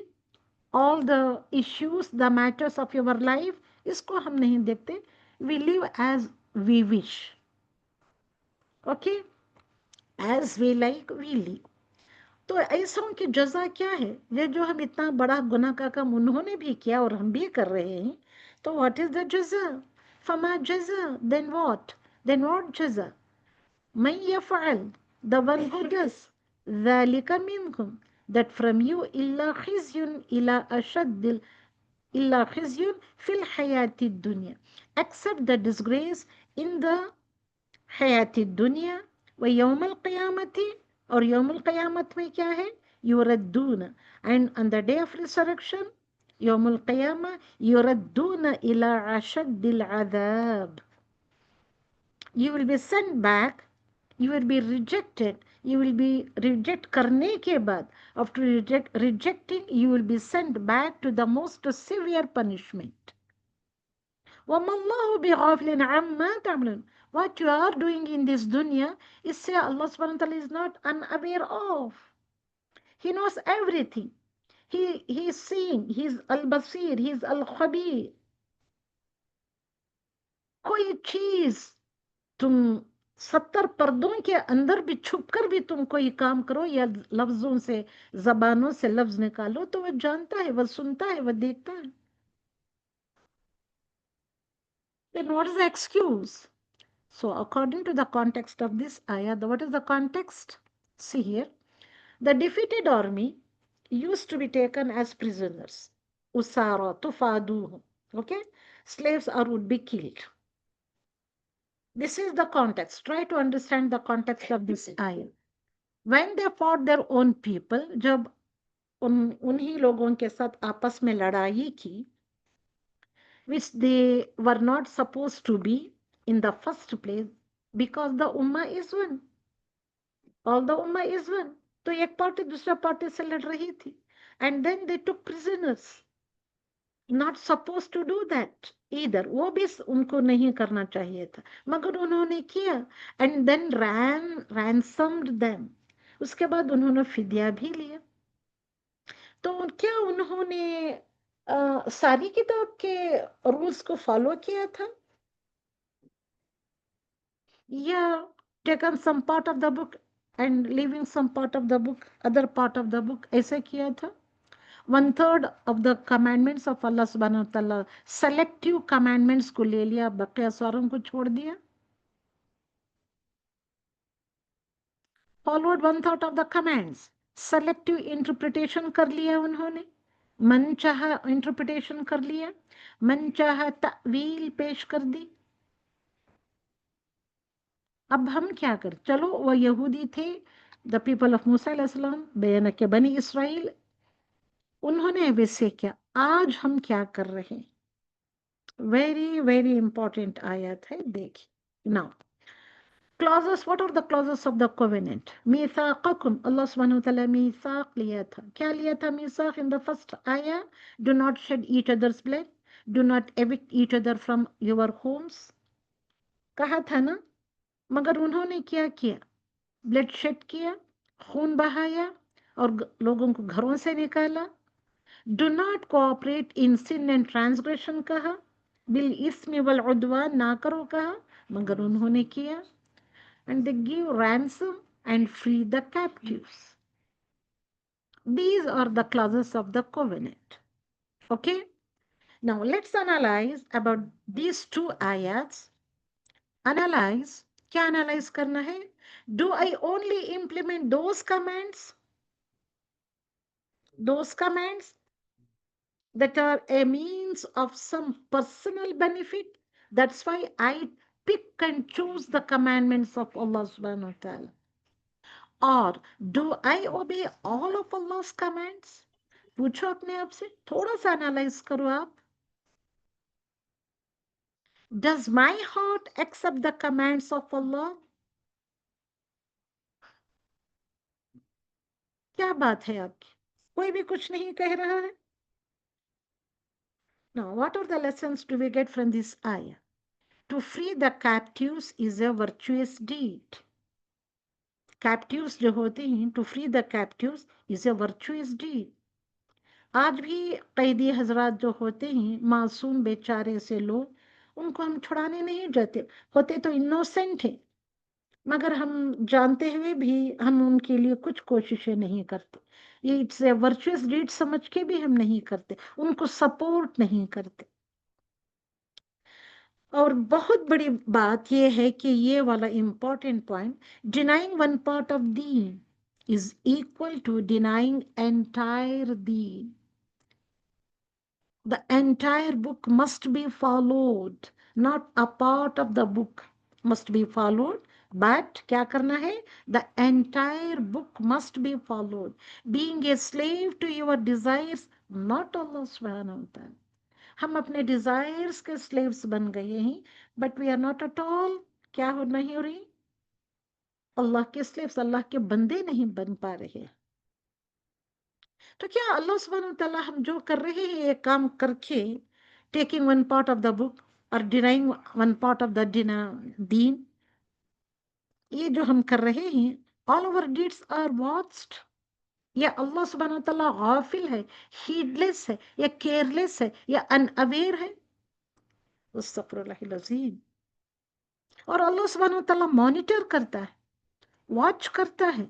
all the issues, the matters of your life, इसको हम नहीं देखते. We live as we wish. Okay? As we like, we live. तो ऐसों की जजा क्या है? ये जो हम इतना बड़ा गुनाह का काम उन्होंने भी किया और हम भी कर रहे हैं, तो what is the जजा? फमा जजा, then what? Then what जजा? من يفعل, the one who does, ذلك منكم, that from you, إلا خزي إلى أشد إلا خزي في الحياة الدنيا, except the disgrace in the حياة الدنيا. ويوم القيامة, और يوم القيامة में क्या है? يردون, and on the day of resurrection, يوم القيامة يردون إلى أشد العذاب. You will be sent back, you will be rejected, you will be reject करने के बाद, after rejecting, you will be sent back to the most severe punishment. وَمَا اللَّهُ بِغَافِلٍ عَمَّا تَعْمَلُونَ. What you are doing in this dunya is say Allah subhanahu wa ta'ala is not unaware of. He knows everything. He is seeing, he is al-basir, he is al-khabir. कोई चीज तुम 70 पर्दों के अंदर भी छुप कर भी तुम कोई काम करो या लफ्जों से, जबानों से लफ्ज निकालो, तो वह जानता है, वह सुनता है, वह देखता है. Then what is the excuse? So according to the context of this ayah, what is the context? See here, the defeated army used to be taken as prisoners. Usara, tufaduhum. Okay? Slaves would be killed. This is the context. Try to understand the context of this ayah. When they fought their own people, जब उन्हीं लोगों के साथ आपस में लड़ाई की, which they were not supposed to be in the first place, because the ummah is one. All the ummah is one. तो एक पार्टी दूसरा पार्टी से लड़ रही थी. And then they took prisoners. Not supposed to do that either. वो भी उनको नहीं करना चाहिए था, मगर उन्होंने किया. And then ransomed them. उसके बाद उन्होंने फिदिया भी लिया. तो क्या उन्होंने सारी किताब के रूल्स को फॉलो किया था, या taken some part of the book and leaving some part of the book, other part of the book, ऐसे किया था? 1/3 of the commandments of Allah subhanahu wa ta'ala, selective commandments को ले लिया, बकिया सारों को छोड़ दिया. Followed 1/3 of the commands, selective interpretation कर लिया उन्होंने, मन चाहा interpretation कर लिया, मन चाहा तावील पेश कर दी. अब हम क्या कर, चलो वह यहूदी थे, द पीपल ऑफ मूसा अलैहि सलाम, बेन के बनी इसराइल, उन्होंने वैसे क्या. आज हम क्या कर रहे हैं? वेरी वेरी इंपॉर्टेंट आयत है, देखिए. Now clauses, what are the clauses of the covenant? मीसाक़कुम, अल्लाह सुब्हानहु व तआला मीसाक़ लिया था. क्या लिया था मीसाक़ in the first ayah? Do not shed each other's blood, do not evict each other from your homes. कहा था ना, मगर उन्होंने क्या किया? ब्लड शेड किया, खून बहाया और लोगों को घरों से निकाला. Do not cooperate in sin and transgression कहा, बिल इसमें वल उद्वान ना करो कहा, मगर उन्होंने किया. And they give ransom and free the captives. These are the clauses of the covenant. Okay. Now let's analyze about these two ayats. Analyze. क्या analyze करना है? Do I only implement those commands that are a means of some personal benefit? That's why I pick and choose the commandments of Allah subhanahu wa ta'ala. Or do I obey all of Allah's commands? पूछो अपने आप से, थोड़ा सा analyse करो आप. Does my heart accept the commands of Allah? क्या बात है आपकी? कोई भी कुछ नहीं कह रहा है. Now, what are the lessons do we get from this ayah? To free the captives is a virtuous deed. Captives जो होते हैं, to free the captives is a virtuous deed. आज भी कैदी हजरात जो होते हैं, मासूम बेचारे से लोग, उनको हम छुड़ाने नहीं जाते. होते तो इनोसेंट है, मगर हम जानते हुए भी हम उनके लिए कुछ कोशिशें नहीं करते. ये इट्स ए वर्चुअस डीड समझ के भी हम नहीं करते, उनको सपोर्ट नहीं करते. और बहुत बड़ी बात ये है कि ये वाला important point, denying one part of दीन is equal to denying entire दीन. The entire book must be followed, not a part of the book must be followed, but क्या करना है? The entire book must be followed. Being a slave to your desires, not Allah subhanahu wa ta'ala. हम अपने desires के slaves बन गए हैं, but we are not at all, क्या हो नहीं हो रही? अल्लाह के slaves, अल्लाह के बंदे नहीं बन पा रहे. तो क्या अल्लाह सुब्हानहू व तआला हम जो कर रहे हैं ये काम करके, taking one part of the book और denying one part of the दीन, ये जो हम कर रहे हैं, all over deeds are watched, या अल्लाह सुब्हानहू व तआला गाफिल है, हीडलेस है, या केयरलेस है, या अनअवेयर है? अस्तगफिरुल्लाहिल अज़ीम. और अल्लाह सुब्हानहू व तआला मॉनिटर करता है, वॉच करता है.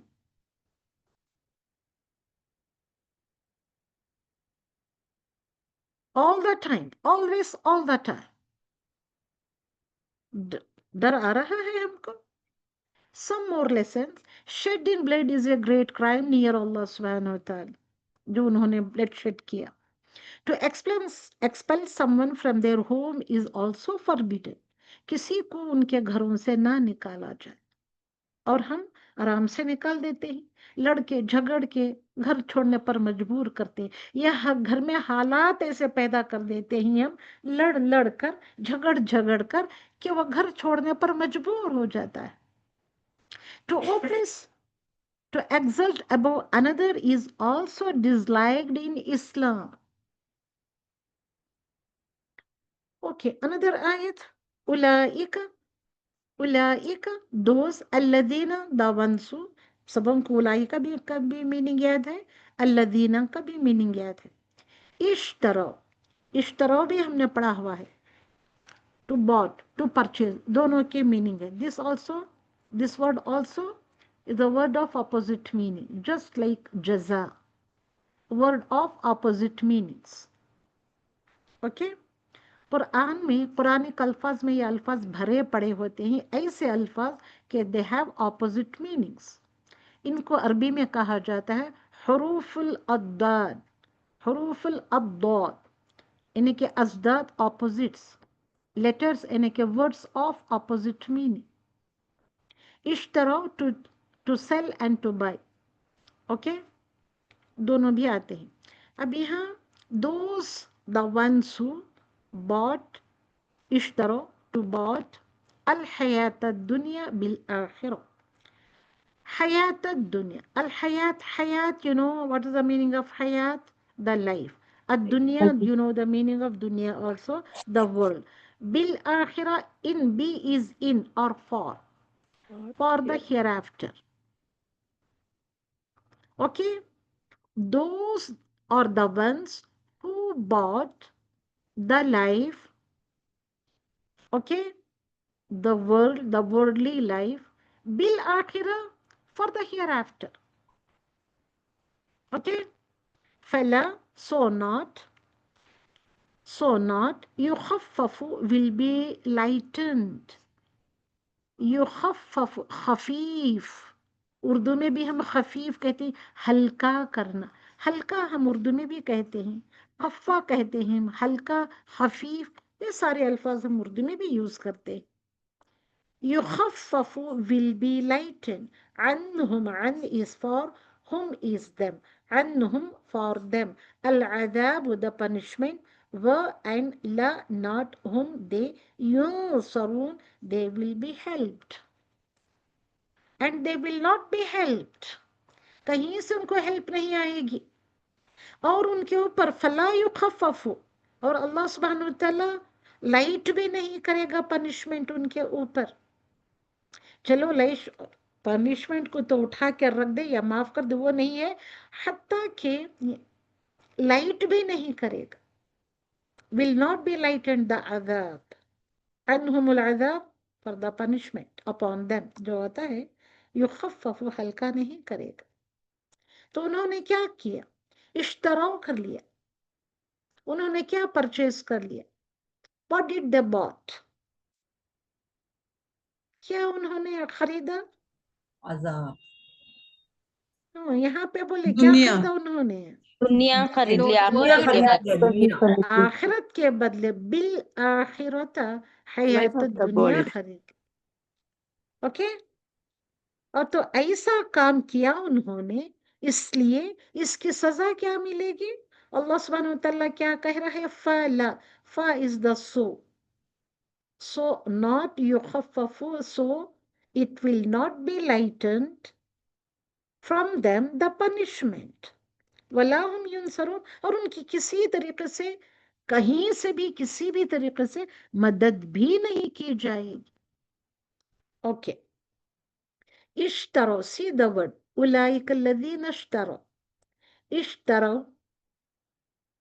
All the time, always, all the time. डर आ रहा है हमको. Some more lessons. Shedding blood is a great crime near Allah subhanahu wa ta'ala. जो उन्होंने blood shed किया. To expel someone from their home is also forbidden. किसी को उनके घरों से ना निकाला जाए, और हम आराम से निकाल देते हैं, लड़के झगड़ के घर छोड़ने पर मजबूर करते हैं, या घर में हालात ऐसे पैदा कर देते हैं हम लड़ लड़ कर, झगड़ कर, कि वह घर छोड़ने पर मजबूर हो जाता है. To oppress, to exalt above another is also disliked in Islam. Okay, another ayat. Ulaika, those, alladina, the ones who, सब हमको उलाइका भी का भी मीनिंग याद है, अल्लदीना का भी मीनिंग याद है. इश्तरो भी हमने पढ़ा हुआ है, टू बॉट, टू परचेज, दोनों के मीनिंग है. This word also is a word of opposite meaning, just like jaza, word of opposite meanings. Okay. Quran में, कुरानिक अल्फाज में ये अल्फाज भरे पड़े होते हैं, ऐसे अल्फाज के दे हैव ऑपोजिट मीनिंग्स. इनको अरबी में कहा जाता है हुरूफुल अद्दाद, हुरूफुल अद्दाद, यानी कि अज़दाद ऑपोजिट्स, लेटर्स यानी कि वर्ड्स ऑफ ऑपोजिट मीनिंग. इश्तरा, to sell and to buy. Okay, दोनों भी आते हैं. अब यहाँ those, the ones who bought, इश्तरो, to bought, al hayat ad-dunya bil akhirah. Hayat ad-dunya, al hayat, you know what is the meaning of hayat? The life. Ad-dunya, you know the meaning of dunya also, the world. Bil akhirah, in, be is in or for the hereafter. Okay, those or the ones who bought the life, okay, the worldly life, bil akhirah, for the hereafter. Okay, fella, so not, yukhaffafu will be lightened. युखफ़फ़ खफीफ, उर्दू में भी हम खफीफ कहते हैं, हल्का करना, हल्का हम उर्दू में भी कहते हैं, खफ़ा कहते हैं, हल्का, खफीफ, ये सारे अल्फाज हम उर्दू में भी यूज करते हैं. युखफ़फ़ will be lightened. अन्हुम, on is for whom is them, अन्हुम for them, al-adab the punishment, wa and la not whom they, yunsarun they will be helped, and they will not be helped, कहीं से उनको help नहीं आएगी. और उनके ऊपर फला युखफ़फ़ु, और अल्लाह सुब्हानहू व तआला लाइट भी नहीं करेगा पनिशमेंट उनके ऊपर. चलो लाइश पनिशमेंट को तो उठा के रख दे या माफ कर दे, वो नहीं है, हत्ता के लाइट भी नहीं करेगा. Will not B lightened the अज़ाब, अनहुमुल अज़ाब, for the punishment upon them, जो होता है युखफ़फ़ु, हल्का नहीं करेगा. तो उन्होंने क्या किया, इश्तराउ कर लिया, उन्होंने क्या परचेज कर लिया, व्हाट डिड दे बॉट, क्या उन्होंने खरीदा, अजाब, यहाँ पे बोले क्या दुनिया, खरीदा उन्होंने, दुनिया खरीद लिया दुनिया आखिरत के खरीद बाद। लिया, दुनिया, आखिरत के बदले बिल आखिरत, Life हयात of the दुनिया world. खरीद. ओके, और तो ऐसा काम किया उन्होंने, इसलिए इसकी सजा क्या मिलेगी. अल्लाह सुब्हानहू व तआला क्या कह रहा है, फला, फा is the so not yukhaffafu, so it will not be lightened from them the punishment, वला हम युनसरून, और उनकी किसी तरीके से, कहीं से भी, किसी भी तरीके से मदद भी नहीं की जाएगी. ओके, इश्तरो, सी द वर्ड, उलाइक लज़ीना इश्तरो, इश्तरो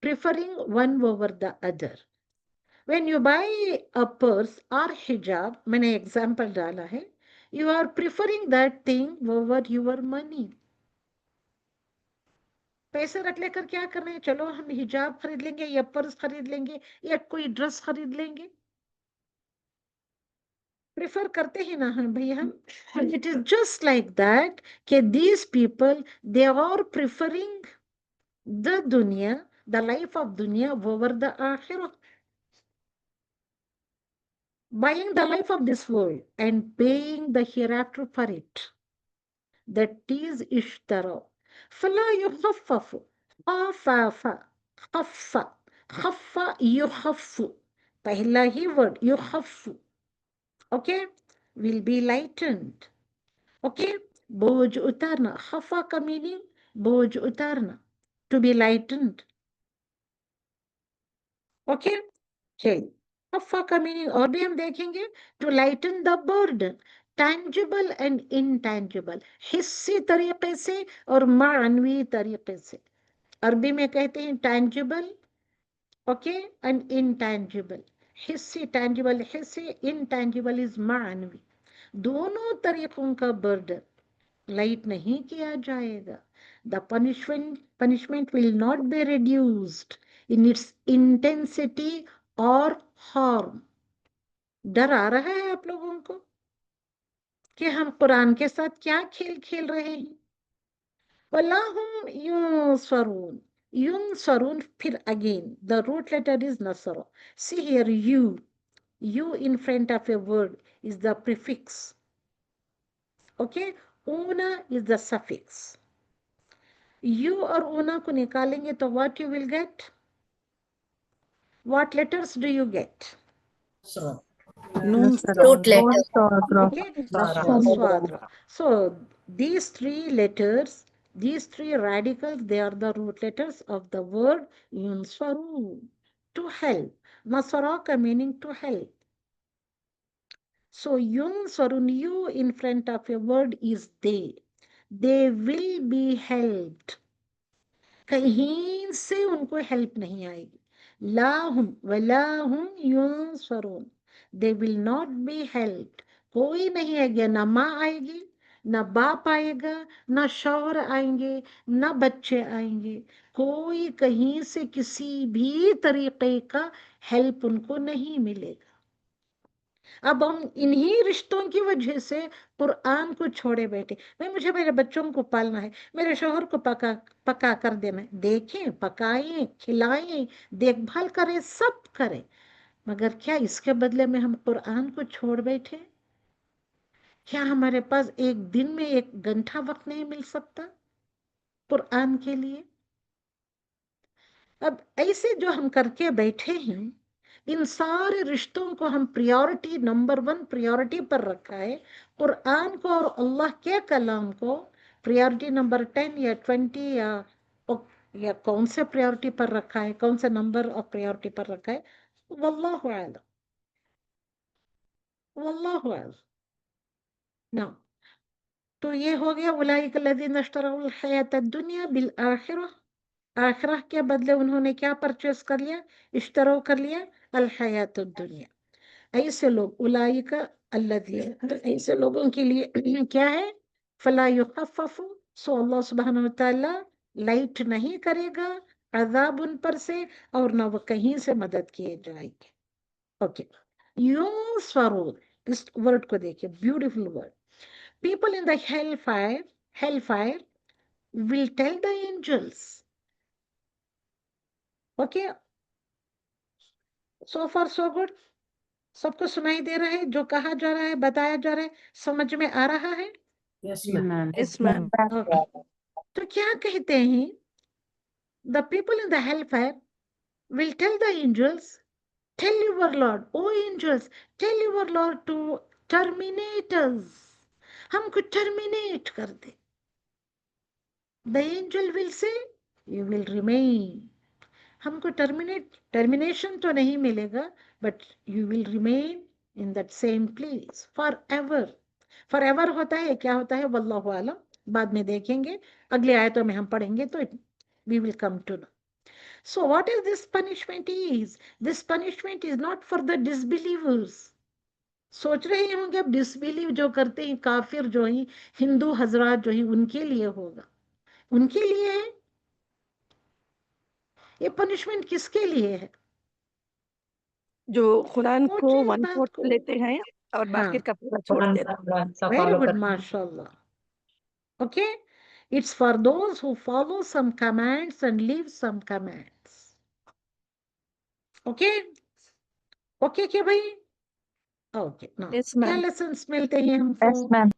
preferring one over the other. When you buy a purse or hijab, मैंने एग्जाम्पल डाला है, you are preferring that thing over your money. पैसे रख लेकर क्या कर रहे हैं, चलो हम हिजाब खरीद लेंगे या पर्स खरीद लेंगे या कोई ड्रेस खरीद लेंगे, प्रेफर करते हैं ना हम भैया. It is just like that कि these people they are preferring the दुनिया, द लाइफ ऑफ दुनिया ओवर द आखिरह, buying the life of this world and paying the hereafter for it. That is ishtara. فلا يخفف, خفف, خف, خف يخف, पहला ही word يخف, okay, will be lightened. Okay, बोझ उतारना, खफा का meaning बोझ उतारना, to be lightened. Okay, चलिए, खफा का मीनिंग और भी हम देखेंगे, to lighten the burden, tangible and intangible, हिस्सी तरीके से और मानवी तरीके से. अरबी में कहते हैं tangible, okay, and intangible. हिस्सी tangible, हिस्सी intangible is मानवी. दोनों तरीकों का बर्डन लाइट नहीं किया जाएगा. The punishment will not be reduced in its intensity or harm. डर आ रहा है आप लोगों को कि हम कुरान के साथ क्या खेल खेल रहे हैं. वल्लाहुम युनसरून, युनसरून, फिर again the root letter is नसर. See here, you in front of a word is the prefix. Okay, una is the suffix. You और una को निकालेंगे तो what you will get? What letters do you get? so, Noon Root letter. Okay, Swadra. So these three letters, these three radicals, they are the root letters of the word yunswaru, to help. Nasaraka meaning to help. So yunswarun, you in front of a word is they. They will be helped. कहीं से उनको help नहीं आएगी। लाहुम वलाहुम युनसरून, they will not be helped. कोई नहीं आएगा, ना माँ आएगी, ना बाप आएगा, ना शौहर आएंगे, ना बच्चे आएंगे। कोई कहीं से किसी भी तरीके का हेल्प उनको नहीं मिलेगा। अब हम इन्हीं रिश्तों की वजह से कुरान को छोड़े बैठे। भाई मुझे मेरे बच्चों को पालना है, मेरे शोहर को पका कर देना है। देखें, पकाएं, खिलाएं, देखभाल करें, सब करें, मगर क्या इसके बदले में हम कुरान को छोड़ बैठे? क्या हमारे पास एक दिन में 1 घंटा वक्त नहीं मिल सकता कुरान के लिए? अब ऐसे जो हम करके बैठे हैं, इन सारे रिश्तों को हम प्रायोरिटी नंबर 1 प्रायोरिटी पर रखा है। कुरान को और अल्लाह के कलाम को प्रायोरिटी नंबर 10 या 20 या कौन से प्रायोरिटी पर रखा है, कौन से नंबर ऑफ प्रायोरिटी पर रखा है, वल्लाहु आलम, वल्लाहु आलम ना। तो ये हो गया उलाइका लज़ीना इश्तरौल हयात दुनिया बिल आखिरह। आखिरह के बदले उन्होंने क्या परचेस कर लिया? इश्तरो कर लिया अल हयात दुनिया। ऐसे लोग उलाइका अल्लज़ीना, तो ऐसे लोगों के लिए क्या है? फला युखफ़फ़ु, सो अल्लाह सुब्हानहु व तआला लाइट नहीं करेगा अजाब उन पर से, और ना वो कहीं से मदद किए जाएंगे। ओके, यूंसरून, इस वर्ड को देखिए, beautiful word. People in the hellfire will tell the angels. Okay, so far so good. सबको सुनाई दे रहा है जो कहा जा रहा है, बताया जा रहा है, समझ में आ रहा है? Yes, ma'am. Yes, ma'am. Okay. तो क्या कहते हैं? The people in the hellfire will tell the angels, tell your Lord, O angels, tell your Lord to terminate us. हमको terminate कर दे. The angel will say, you will remain. हमको termination तो नहीं मिलेगा, but you will remain in that same place for ever. For ever होता है, क्या होता है, वल्लाहु आलम, बाद में देखेंगे, अगले आयतों में हम पढ़ेंगे तो we will come to know. So what is this punishment? Is this punishment is not for the disbelievers. सोच रहे होंगे अब डिसबिलीव जो करते हैं, काफिर जो हैं, हिंदू हजरात जो हैं, उनके लिए होगा, उनके लिए है ये पनिशमेंट। किसके लिए है? जो कुरान को सोचिए इस 1/4 बात को। लेते हैं और हाँ, बाकी का पूरा छोड़ कुरान देते का रास्ता very follow good, करते हैं। mashallah. Okay, it's for those who follow some commands and leave some commands. Okay, okay क्या भाई? Okay, now Yes, क्या ma'am. lessons मिलते हैं हमको? Yes, ma'am.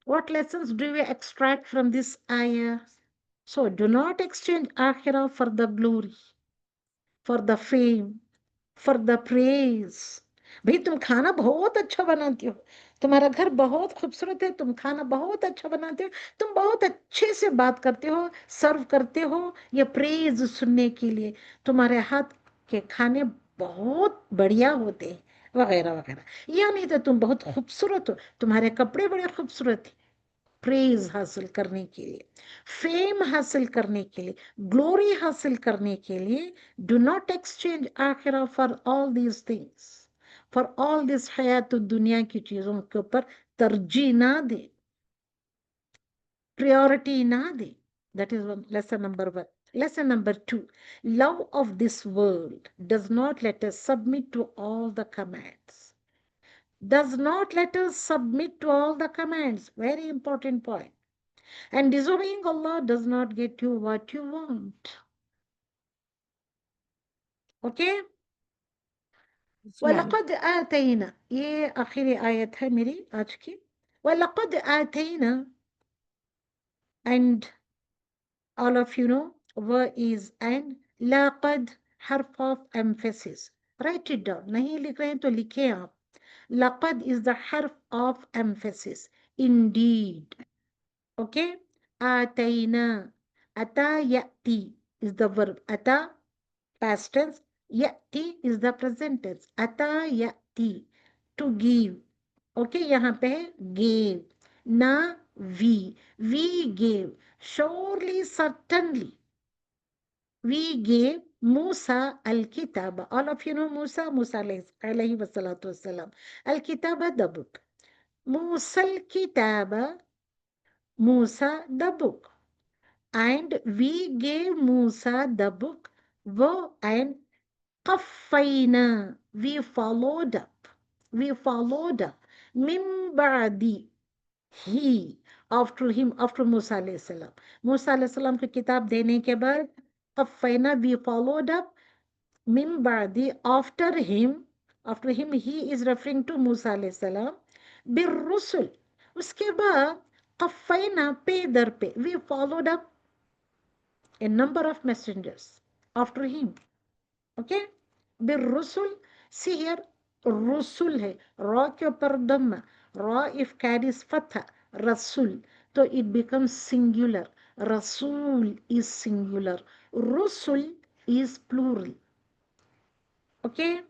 What lessons do we extract from this ayah? So do not exchange akhirah for the glory, for the fame, for the praise. भाई तुम खाना बहुत अच्छा बनाती हो, तुम्हारा घर बहुत खूबसूरत है, तुम खाना बहुत अच्छा बनाते हो, तुम बहुत अच्छे से बात करते हो, सर्व करते हो, ये प्रेज सुनने के लिए तुम्हारे हाथ के खाने बहुत बढ़िया होते हैं, वगैरह वगैरह। या नहीं तो तुम बहुत खूबसूरत हो, तुम्हारे कपड़े बड़े खूबसूरत हैं। प्रेज हासिल करने के लिए, फेम हासिल करने के लिए, ग्लोरी हासिल करने के लिए, डू नॉट एक्सचेंज आखिरा for all these things, for all this हयात दुनिया की चीजों के ऊपर तरजीह ना दे, प्रायोरिटी ना दे। That is one lesson number 1. Lesson number 2, love of this world does not let us submit to all the commands. Does not let us submit to all the commands. Very important point. And disobeying Allah does not get you what you want. Okay? Yes, ma'am. وَلَقَدْ آتَيْنَا, ये आखिरी आयत है मेरी आज की. وَلَقَدْ آتَيْنَا, and all of you know where is and. لَقَدْ harf of emphasis. Write it down. नहीं लिख रहे हैं तो लिखे आप. لَقَدْ is the harf of emphasis. Indeed. Okay? آتَيْنَا. Ata ya'ti is the verb. Ata past tense, yati is the present tense. Ata yati, to give. Okay, यहाँ पे है gave. Na we gave. surely, certainly, we gave Musa al-Kitaba. All of you know Musa, Musa alayhi wassalatu wassalam. Al-Kitaba, the book. Musa al-Kitaba, Musa, the book. And we gave Musa the book, and qaffayna, we followed up. We followed up. Min ba'di, he, after him, after Musa alayhi salam. Musa alayhi salam को किताब देने के बाद qaffayna, we followed up. Min ba'di, after him he is referring to Musa alayhi salam. Bir rusul, उसके बाद qaffayna, पे दर पे, we followed up a number of messengers after him. Okay? Bir rusul, see here, rusul hai, ra ke upar dhamma, ra if carries fatha, rasul, so it becomes singular. Rasul is singular, rusul is plural. Okay?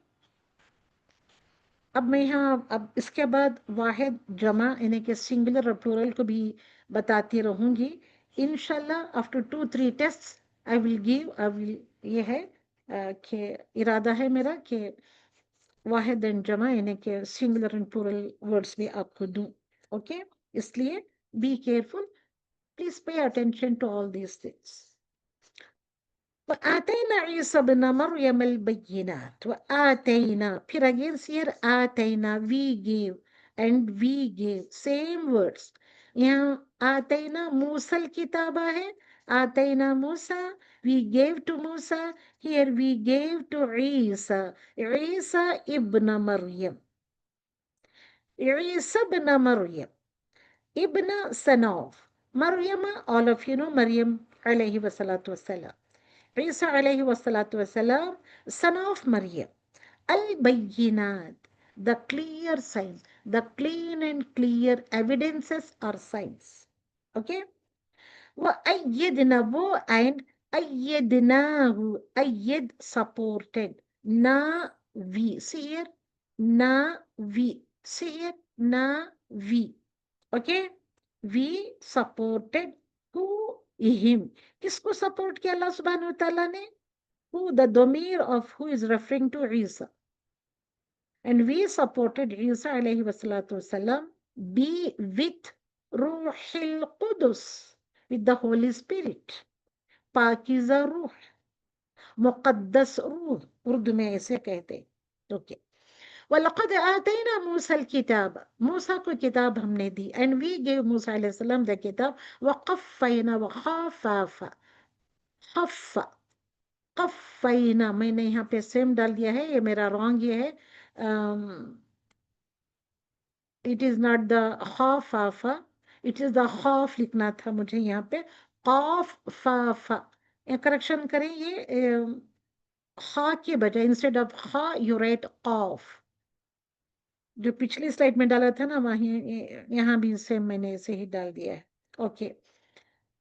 अब मैं यहाँ अब इसके बाद वाहिद जमा यानी कि singular और प्लूरल को भी बताती रहूंगी इंशाल्लाह. आफ्टर 2-3 टेस्ट आई विल ये है कि इरादा है मेरा कि वाहिद एंड जमा यानी कि सिंगुलर एंड प्लूरल वर्ड्स भी आपको दूं. ओके, इसलिए be careful, please pay attention to all these things. وآتينا عيسى ابن مريم البينات. وآتينا, फिर again here آتينا, we gave, and we gave, same words. यहाँ आतैना मूसा किताबा है, आतैना मूसा, we gave to Musa. Here we gave to Isa, Isa ibn Maryam, Isa ibn Maryam, ibn son of Maryam. All of you know Maryam alayhi wassalatu wassalam. Isa alayhi wassalatu wassalam, son of Maryam. Al-Bayyinat, the clear signs, the clean and clear evidences or signs. Okay? وَأَيَّدْنَهُ, and أَيَّدْنَاهُ, ayyad, supported. Na, we. See here? Na, we. See here? Na, we. Okay? We supported who? Him. किसको support किया अल्लाह सुब्हानहू तआला ने? Who? The domir of who is referring to Isa. And we supported Isa alayhi wassalatu wassalam be with Ruhil Qudus, with the Holy Spirit. Pakiza Ruh, Muqaddas Ruh, Urdu में ऐसे कहते. Okay. वलक़द आतैना मूसा किताब, मूसा को किताब हमने दी. And we gave Musa alayhi salam the किताब. वक़फ़ैना, वख़ाफ़ा, खफ़, क़फ़ैना, मैंने यहाँ पे सेम डाल दिया है, ये मेरा रॉन्ग ये है. It is not the ख़ाफ़ा, it is the ख़ाफ़ लिखना था मुझे यहाँ पे. क़ाफ़ फ़ाफ़ा, करेक्शन करें, ये खा के बजाय इंस्टेड ऑफ खा यू राइट क़ाफ़. जो पिछली स्लाइड में डाला था ना वहीं यहाँ भी सेम मैंने ऐसे ही डाल दिया है. ओके,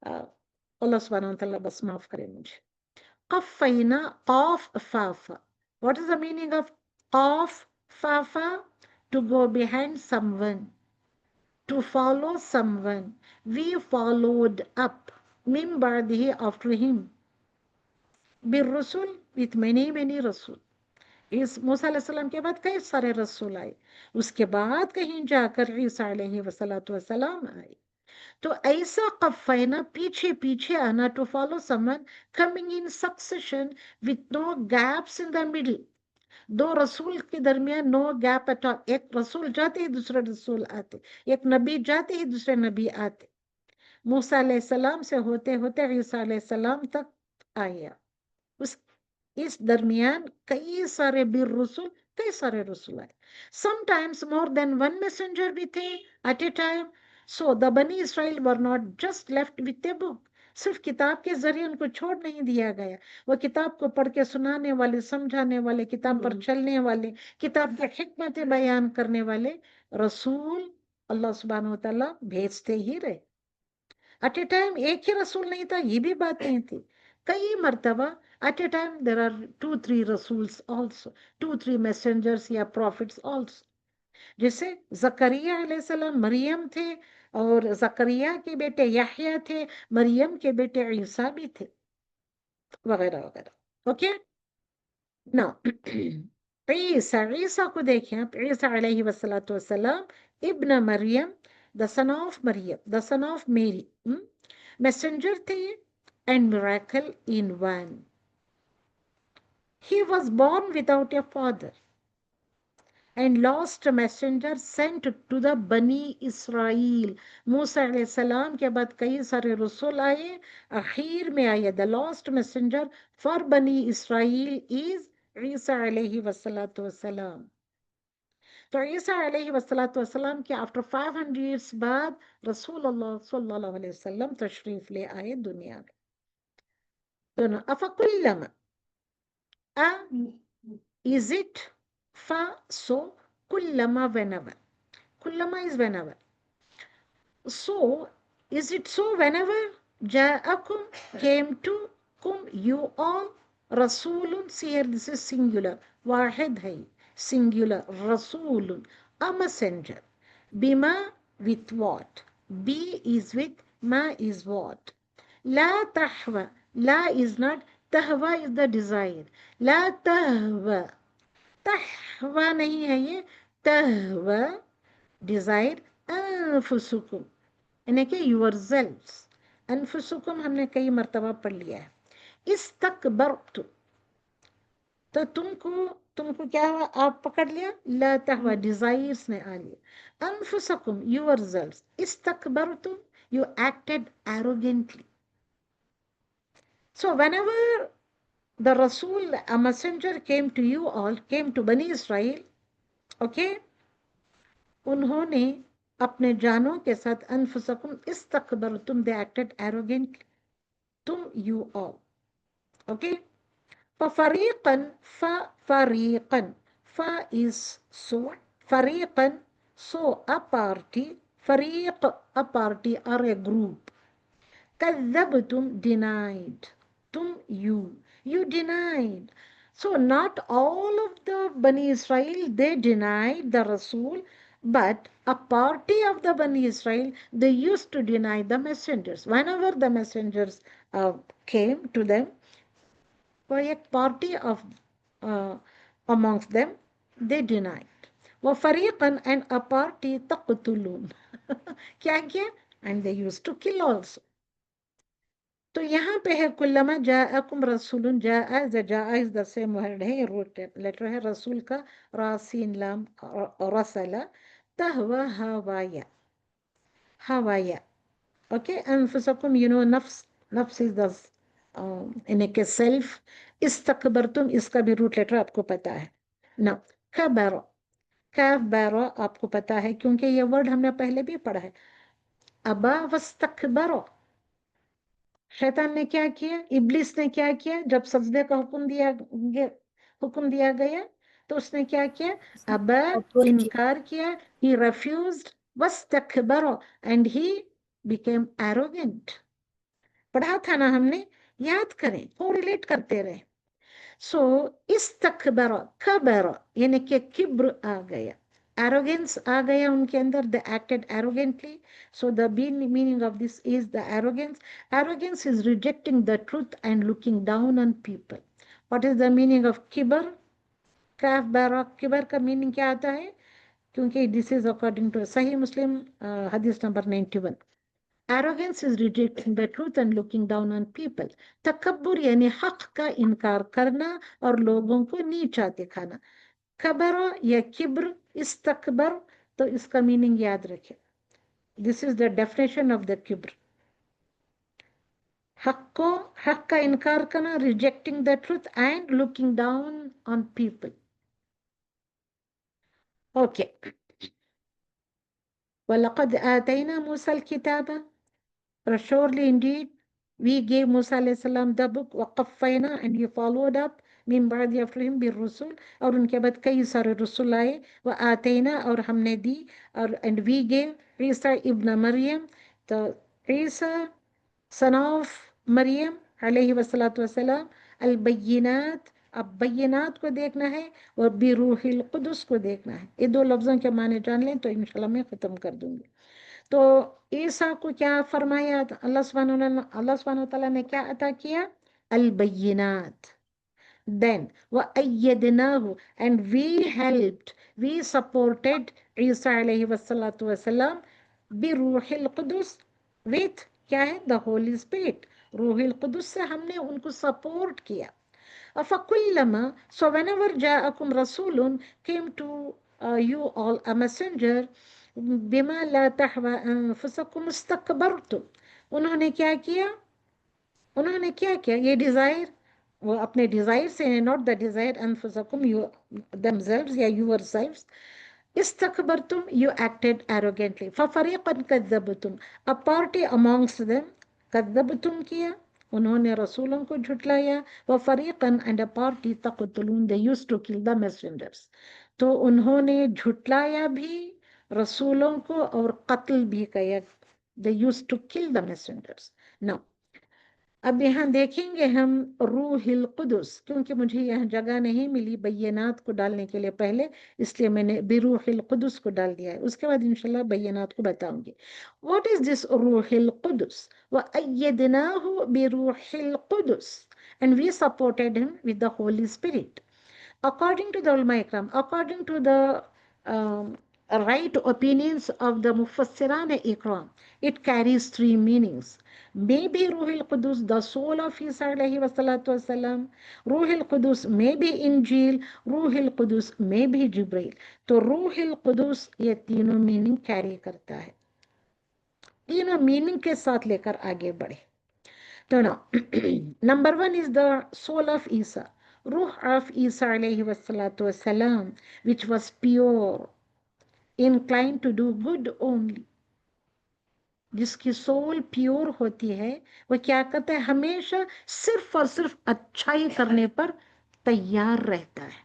अल्लाह सुब्हानहू व तआला बस माफ करे मुझे. क़फ़ैना, क़ाफ़ फ़ाफ़ा. What is the meaning of क़ाफ़ फ़ाफ़ा? To go behind someone, to follow someone. We followed up min ba'dihi, after him, bir rusul, with many rasul. इस मूसा अलैहिस्सलाम के बाद कई सारे रसूल आए, उसके बाद कहीं जाकर ईसा अलैहि वसल्लतु वसलाम आए. तो ऐसा कफ़ैना, पीछे पीछे आना, to follow someone coming in succession with no gaps in the middle. दो रसूल के दरमियान नो गैप एट ऑल. एक रसूल जाते ही दूसरे रसूल आते, एक नबी जाते ही दूसरे नबी आते. मूसा अलैहिस्सलाम से होते होते ईसा अलैहिस्सलाम तक आया. इस दरमियान कई सारे बीर रसूल, कई सारे रसूल आए. Sometimes more than one messenger भी थे at a time. So the Bani Israel were not just left with a book. सिर्फ किताब के जरिए उनको छोड़ नहीं दिया गया. वो किताब को पढ़ के सुनाने वाले, समझाने वाले, किताब पर चलने वाले, किताब की हिकमतें बयान करने वाले रसूल अल्लाह सुब्हानहू व तआला भेजते ही रहे. एट ए टाइम एक ही रसूल नहीं था, ये भी बातें थी. कई मर्तबा at a time there are 2-3 rasuls also, 2-3 messengers या prophets also. जैसे जकरिया अलैहिस्सलाम मरियम थे और जकरिया के बेटे यहया थे, मरियम के बेटे ईसा भी थे, वगैरह वगैरह। ओके ना ईसा को देखें आप, ईसा अलैहि वस्सलातु वस्सलाम इब्न मरियम, द सन ऑफ मरियम, the son of Mary, messenger थे and miracle in one. He was born without a father and lost messenger sent to the Bani Israel. मूसा अलैहिस्सलाम के बाद कई सारे रसूल आए, आखिर में आया the lost messenger for Bani Israel is ईसा अलैहि वस्सलातु वस्सलाम। तो ईसा अलैहि वस्सलातु वस्सलाम के आफ्टर 500 years बाद रसूलुल्लाह सल्लल्लाहु अलैहि वसल्लम तशरीफ ले आए दुनिया में। दोनों अफकुल्लमा is it fa so kullama whenever, kullama is whenever, so is it so whenever ja'akum came to kum you all rasulun, see here this is singular, wahid hai singular, rasulun a messenger, bima with what, be is with, ma is what, la tahwa, la is not, tahwa is the desire, la tahwa, तहवा नहीं है ये, तहवा Dzire, अनफुसुकुम यानी कि yourselves, अनफुसुकुम हमने कई मर्तबा पढ़ लिया है। इस्तकबरतु तो तुमको क्या हुआ, आप पकड़ लिया, ला तहवा डिजायर्स ने आ लिया, अनफुसकुम योरसेल्व्स, इस्तकबरतु you acted arrogantly. So whenever the Rasul, a messenger came to you all, came to Bani Israel, okay, उन्होंने अपने जानों के साथ अनफुसकुम इस्तकबरतुम, they acted arrogantly, तुम you all, okay, फरीकन, फरीकन, fa is so, फरीकन so a party, फरीक a party or a group, कज़्ज़बतुम denied, तुम you denied. So not all of the Bani Israel, they denied the Rasul, but a party of the Bani Israel, they used to deny the messengers. Whenever the messengers came to them, for a party of amongst them, they denied. وَفَرِيقًا, and a party تَقْتُلُونَ क्या किया? And they used to kill also. तो यहाँ पे है कुल्लमा जाअकुम रसूलुन, जाआ is the same word है, root letter है रसूल का, रासीन लाम रसला, तहवा हवाया, हवाया, ओके, अनफुसकुम यू नो नफ्स इज द इन्हें के सेल्फ, इस्तकबरतुम इसका भी रूट लेटर आपको पता है ना, कबरो, काफ बारो आपको पता है क्योंकि ये वर्ड हमने पहले भी पढ़ा है, अबा वस्तकबरो, शैतान ने क्या किया, इब्लिस ने क्या किया, जब सजदे का हुक्म दिया गया तो उसने क्या किया, अबा इनकार किया, he refused, वस्तकबरो and he became arrogant। पढ़ा था ना हमने, याद करें, कोरिलेट करते रहे। सो इस्तकबरो, कबरो यानी कि किब्र आ गया, arrogance आ गया उनके अंदर, they acted arrogantly। So the meaning of this is the arrogance. Arrogance is rejecting the truth and looking down on people. What is the meaning of kibr? काफ बारा, किबर का मीनिंग क्या आता है, क्योंकि this is according to सही मुस्लिम हदीस number 91। Arrogance is rejecting the truth and looking down on people. तकब्बुर यानी हक का इनकार करना और लोगों को नीचा दिखाना। कबरा या किब्र, इस्तकबर, तो इसका मीनिंग याद रखें। This is the definition of the किब्र, हक का इनकार करना, rejecting the truth and looking down on people. Okay, वलक़द आतैना मूसा अल-किताब, surely indeed we gave Musa alayhi salam the book, वक़फ़ैना and he followed up min ba'di after him bir-rusul, और उनके बाद कई सारे रसूल आए, व आतैना और हमने दी, और and we gave ईसा इब्न मरियम, तो ईसा son of मरियम अलैहि वस्सलातु वस्सलाम, अल-बय्यिनात अब बैयनात को देखना है और बिरूहिल कुदस को देखना है। ये दो लफ्जों के माने जान लें तो इंशाल्लाह मैं खत्म कर दूंगी। तो ईसा को क्या फरमाया अल्लाह सुब्हानहू तआला ने क्या अता किया? अल बैयनात। Then وَأَيَّدْنَاهُ, and we helped, we supported Isa alayhi wassalatu wassalam बिरूहिल Quddus, with क्या है? The Holy Spirit। रूहिल कुदस से हमने उनको सपोर्ट किया। अफकुल्लमा, so whenever ja'akum rasulun, came to you all a messenger, बिमा ला तहवा अनफुसकुम इस्तकबरतुम, उन्होंने क्या किया? उन्होंने क्या किया? ये डिजायर, वो अपने डिजायर से, नॉट द डिजायर अनफुसकुम, यू देमसेल्व्स या योरसेल्व्स, इस्तकबरतुम, you acted arrogantly, फफरीक़न कज़्ज़बतुम, a party amongst them, कज़्ज़बतुम किया, उन्होंने रसूलों को झुटलाया, वफरीक़न, and a party तक़तलून, they used to kill the messengers, तो उन्होंने झुटलाया भी रसूलों को और कत्ल भी किया, they used to kill the messengers। Now अब यहाँ देखेंगे हम रूहिल कुदस, क्योंकि मुझे यहाँ जगह नहीं मिली बैयनात को डालने के लिए पहले, इसलिए मैंने बिरूहिल कुदस को डाल दिया है। उसके बाद इंशाल्लाह बैयनात को बताऊंगी। व्हाट इज दिस रूहिल कुदस? व अय्यदनाहु बिरूहिल कुदस, and we supported him with the holy spirit. According to the ulama ikram, according to the right opinions of the mufassiran ikram, it carries three meanings. Maybe Ruhul Qudus, the soul of Isa alayhi wassalatu wassalam. Ruhul Qudus may be Injil, Ruhul Qudus may be Jibril. तो Ruhul Qudus ये तीनों meaning carry करता है, तीनों meaning के साथ लेकर आगे बढ़े। तो ना number 1 is the soul of Isa, Ruh of Isa alayhi wassalatu wassalam, which was pure, inclined to do good only। जिसकी सोल प्योर होती है वो क्या करता है? हमेशा सिर्फ और सिर्फ अच्छाई करने पर तैयार रहता है।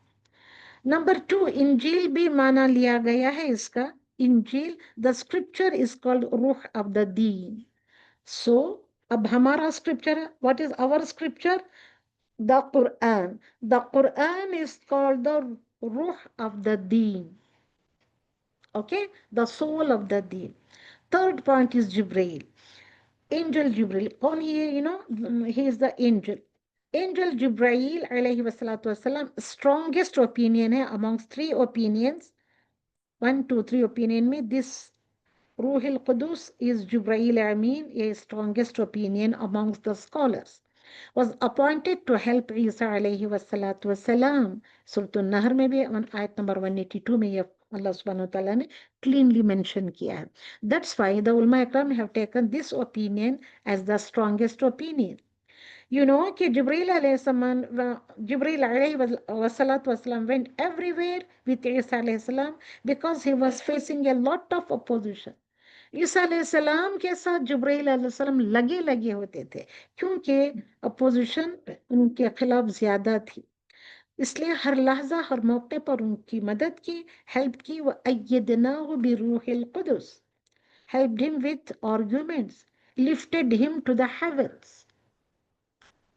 नंबर 2, इंजील भी माना लिया गया है इसका। Injil, the scripture is called रूह ऑफ द दीन। सो अब हमारा स्क्रिप्चर है, what is our scripture? The Quran. The Quran is called the रूह ऑफ द दीन, okay, the soul of the दीन। Third point is Jibreel. Angel Jibreel. कौन है? You know, he is the angel. Angel Jibreel alayhi wassalatu wassalam, strongest opinion है amongst 3 opinions. 1, 2, 3 opinion में this Ruhul Qudus is Jibreel Amin, a strongest opinion amongst the scholars. Was appointed to help Isa alayhi wassalatu wassalam. Surah An-Nahr में भी आयत number 182 में ये अल्लाह सुब्हानहू तआला ने cleanly mention किया है। That's why the ulama ikram have taken this opinion as the strongest opinion. You know कि Jibreel alayhi wassalatu wassalam went everywhere with Isa alayhi salam because he was facing a lot of opposition. ईसा अलैहिस्सलाम के साथ जिब्राइल अलैहिस्सलाम लगे लगे होते थे, क्योंकि अपोजिशन उनके खिलाफ ज्यादा थी, इसलिए हर लहजा हर मौके पर उनकी मदद की, हेल्प की। व अय्यदनाहु बिरूहिल कुदस, helped him with arguments, lifted him to the heavens,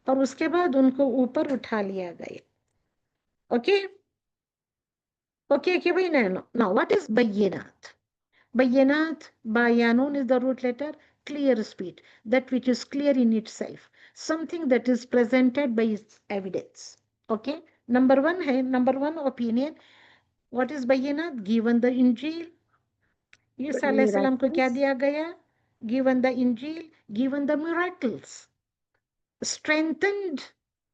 और उसके बाद उनको ऊपर उठा लिया गया। ओके ओके कि भाई नाउ व्हाट इज बैयनात? Bayyanat, bayanun is the root letter, clear speech, that which is clear in itself, something that is presented by its evidence. Okay, number 1 opinion, what is bayyanat? Given the Injil, Isa alayhi salam को क्या दिया गया? Given the Injil, given the miracles, strengthened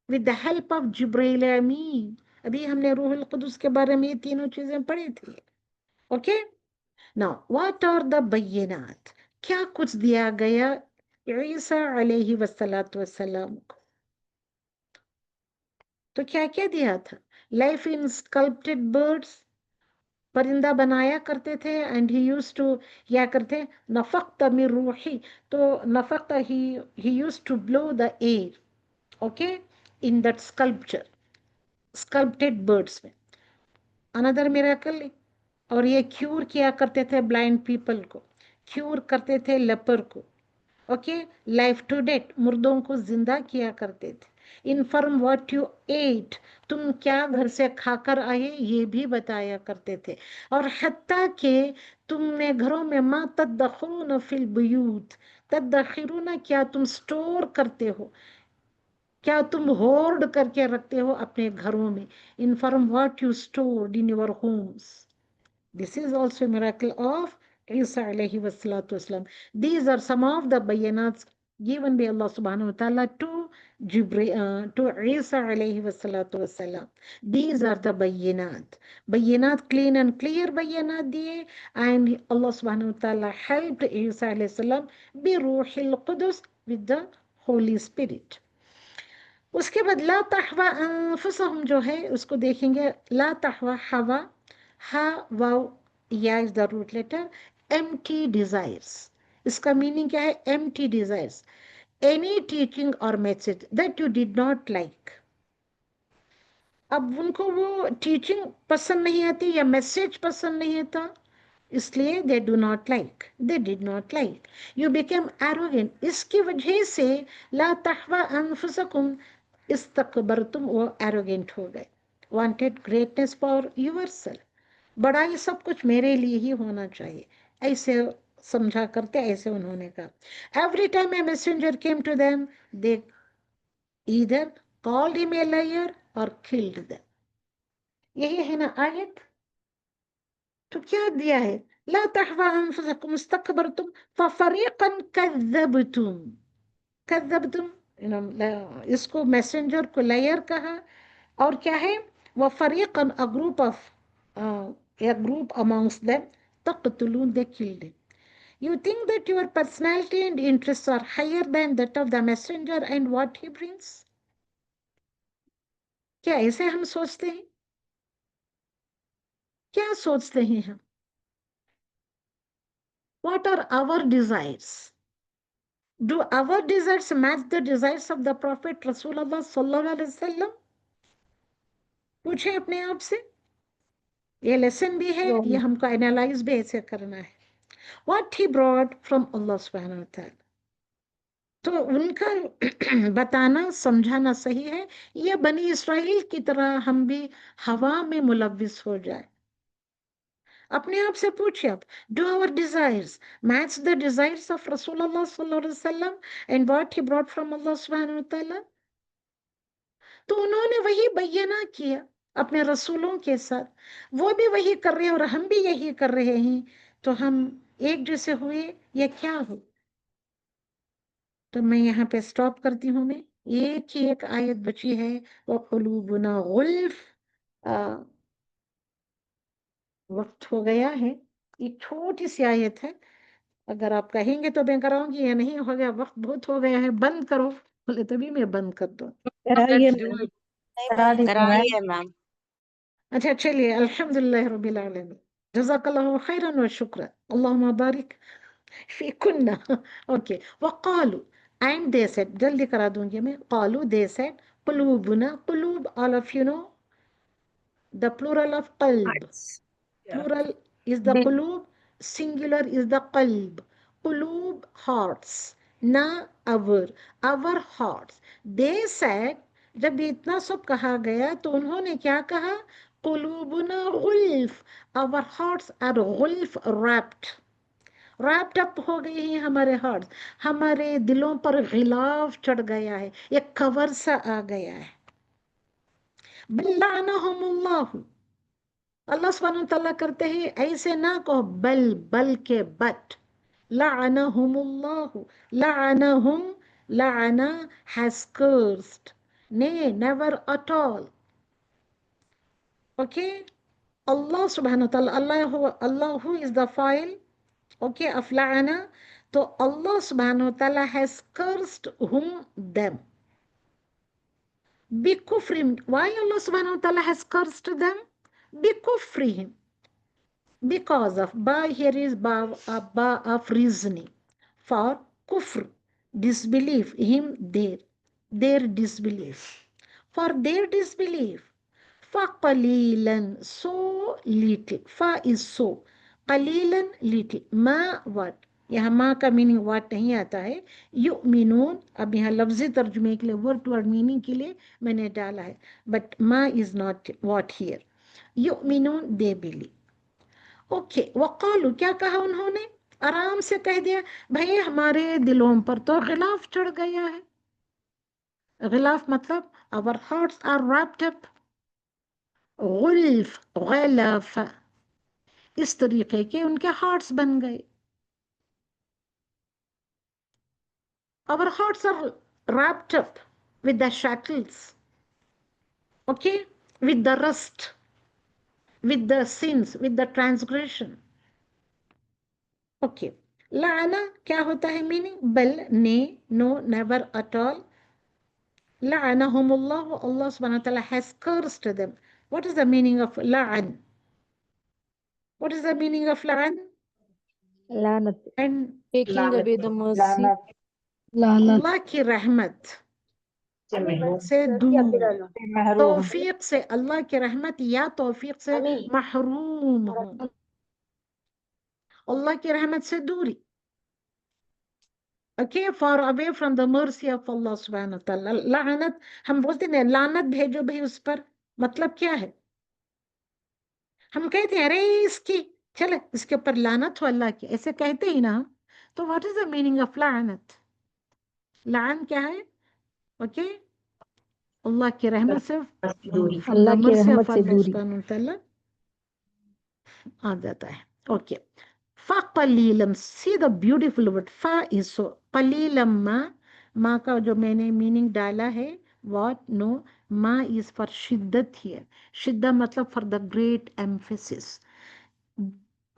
with the help of Jibreel Amin। अभी हमने रूहुल कुदस के बारे में ये तीनों चीजें पढ़ी थी। Okay, Now, what are the bayyinat? क्या कुछ दिया गया ईसा अलैहि वस्सलातु वस्सलाम को? तो क्या क्या दिया था? लाइफ इन स्कल्प्टेड बर्ड्स, परिंदा बनाया करते थे, एंड ही यूज्ड टू क्या करते? नफख्त मिन रूही, तो नफख्त he used to blow the air, okay, in that sculpture, sculpted birds में। अनदर मिरेकल, और ये क्यूर किया करते थे ब्लाइंड पीपल को, क्यूर करते थे लेपर को, ओके, लाइफ टू डेथ, मुर्दों को जिंदा किया करते थे, इन्फॉर्म व्हाट यू एट, तुम क्या घर से खाकर आए ये भी बताया करते थे। और हत्ता के तुमने घरों में मा तदखुरून फिल बुयूत, तदखिरून क्या तुम स्टोर करते हो, क्या तुम होर्ड करके रखते हो अपने घरों में। Inform what you stored in your Holmes. This is also a miracle of Isa alayhi wassalatu wasalam. These are some of the bayanats given by Allah subhanahu wa ta'ala to Isa alayhi wassalatu wasalam. These are the bayanat. Bayanat, clean and clear bayanat diye, and Allah subhanahu wa ta'ala helped Isa alayhi salam bi ruhil qudus, with the Holy Spirit. उसके बाद ला तहवा अनफुसहुम जो है उसको देखेंगे। ला तहवा हवा, हा वाव या is the root letter, empty desires. इसका मीनिंग क्या है? Empty desires, any teaching or message that you did not like. अब उनको वो टीचिंग पसंद नहीं आती या मैसेज पसंद नहीं आता, इसलिए they do not like, they did not like, you became arrogant. इसकी वजह से ला तहवा अनफुसकुम, इस्तकबरतुम, वो एरोगेंट हो गए। वांटेड ग्रेटनेस फॉर योरसेल्फ, बड़ाई सब कुछ मेरे लिए ही होना चाहिए, ऐसे समझा करते, ऐसे उन्होंने कहा। Every time a messenger came to them, they either called him a liar or killed them. यही है ना आयत। तो क्या दिया है? ला तहवा अनफुसकुम इस्तकबरतुम फफरीकन कज़्ज़बतुम। कज़्ज़बतुम, इसको मैसेंजर को लायर कहा। और क्या है? वो फरीकन, a group of, a group amongst them, taqtulun, they killed him. You think that your personality and interests are higher than that of the messenger and what he brings? क्या ऐसे हम सोचते हैं? क्या सोचते हैं हम? What are our desires? Do our desires match the desires of the Prophet Rasulullah sallallahu alaihi wasallam? पूछे अपने आप से। ये लेसन भी है, ये हमको एनालाइज भी ऐसे करना है। What he brought from Allah subhanahu wa ta'ala, तो उनका बताना समझाना सही है। ये बनी इसराइल की तरह हम भी हवा में मुलव्विस हो जाए। अपने आप से पूछिए आप, do our desires match the desires of रसूलुल्लाह सल्लल्लाहु अलैहि वसल्लम and what he brought from Allah सुब्हानहू व तआला? तो उन्होंने वही बयाना किया अपने रसूलों के साथ, वो भी वही कर रहे हैं और हम भी यही कर रहे हैं, तो हम एक जैसे हुए या क्या हो? तो मैं यहाँ पे स्टॉप करती हूँ। मैं एक ही एक आयत बची है, वो कुलूबुना गुल्फ। वक्त हो गया है, एक छोटी सी आयत है, अगर आप कहेंगे तो मैं कराऊंगी, या नहीं हो गया वक्त बहुत हो गया है बंद करो, बोले तभी मैं बंद कर दूं। कराइए मैम। अच्छा चलिए, अल्हम्दुलिल्लाह रब्बिल आलमीन, जज़ाकल्लाहु खैरन व शुक्र, अल्लाहुम्मा बारिक फी कुन्ना। ओके, वक़ालू, एंड दे सेड, जल्दी करा दूंगी मैं। क़ालू, दे सेड, क़ुलूबुना, क़ुलूब, all of you know the plural of qalb. Plural is the qulub, singular is the qalb. Qulub, hearts. Na, our hearts. They said, जब इतना सब कहा गया तो उन्होंने क्या कहा? qulubuna gulf, our hearts are gulf, wrapped up हो गई हैं हमारे हार्ट, हमारे दिलों पर गिलाफ चढ़ गया है, एक कवर सा आ गया है। बल्लानहुमुल्लाहु, अल्लाह सुब्हानहू तआला करते हैं, ऐसे ना कहो बल के but, लअनहुमुल्लाहु, लअनहुम, लअना has cursed, nay, never at all. Okay, Allah subhanahu wa ta'ala, Allah who is the file, okay, of la'ana, so Allah subhanahu wa ta'ala has cursed them. Bikufrim, why Allah subhanahu wa ta'ala has cursed them? Bikufrihim, because of, ba here is ba of reasoning, for kufr, disbelief, him, their disbelief, for their disbelief. Fa qalilan, so little, fa is so, qalilan, little, ma, what, यहाँ माँ का meaning वाट नहीं आता है, युमिनून। अब यहाँ लफ्जी तर्जुमे के लिए, वर्ड टू वर्ड मीनिंग के लिए मैंने डाला है, बट माँ इज नॉट वाट हियर। युमिनून दे बिलीव। ओके, वक़ालू क्या कहा उन्होंने, आराम से कह दिया, भाई हमारे दिलों पर तो गिलाफ चढ़ गया है। गिलाफ मतलब our hearts are wrapped up, गुल्फ गिलाफ, इस तरीके के उनके हार्ट्स बन गए। Our hearts are wrapped up with the shackles, okay, with the rust, with the sins, with the transgression. Okay, लाना क्या होता है मीनिंग, बल, ने, नो, नेवर, at all. लअनहुमुल्लाह, Allah subhanahu wa ta'ala has cursed them. What is the meaning of la'an? What is the meaning of la'an? Lanat. And Taking away the mercy. Lanat. अल्लाह की रहमत से दूर, तौफीक से, अल्लाह की रहमत या तौफीक से महरूम हो, अल्लाह की रहमत से दूरी। Okay, far away from the mercy of Allah subhanahu wa ta'ala. लानत, हम बोलते हैं लानत भेजो भाई उस पर, मतलब क्या है, हम कहते हैं अरे इसकी, चले इसके ऊपर लानत हो अल्लाह की, ऐसे कहते ही ना। तो what is the meaning of लानत, लान क्या है, ओके, अल्लाह की रहमत से, from the अल्लाह की mercy रहमत of से Allah दूरी। subhanahu wa ta'ala आ जाता है। ओके, फ़क़लीलम, सी द ब्यूटीफुल वर्ड, फ़ा इज सो, क़लीलम माँ का जो मैंने मीनिंग डाला है, व्हाट, नो, माँ इज फॉर शिद्दत हियर, शिद्दत मतलब फॉर द ग्रेट एम्फेसिस।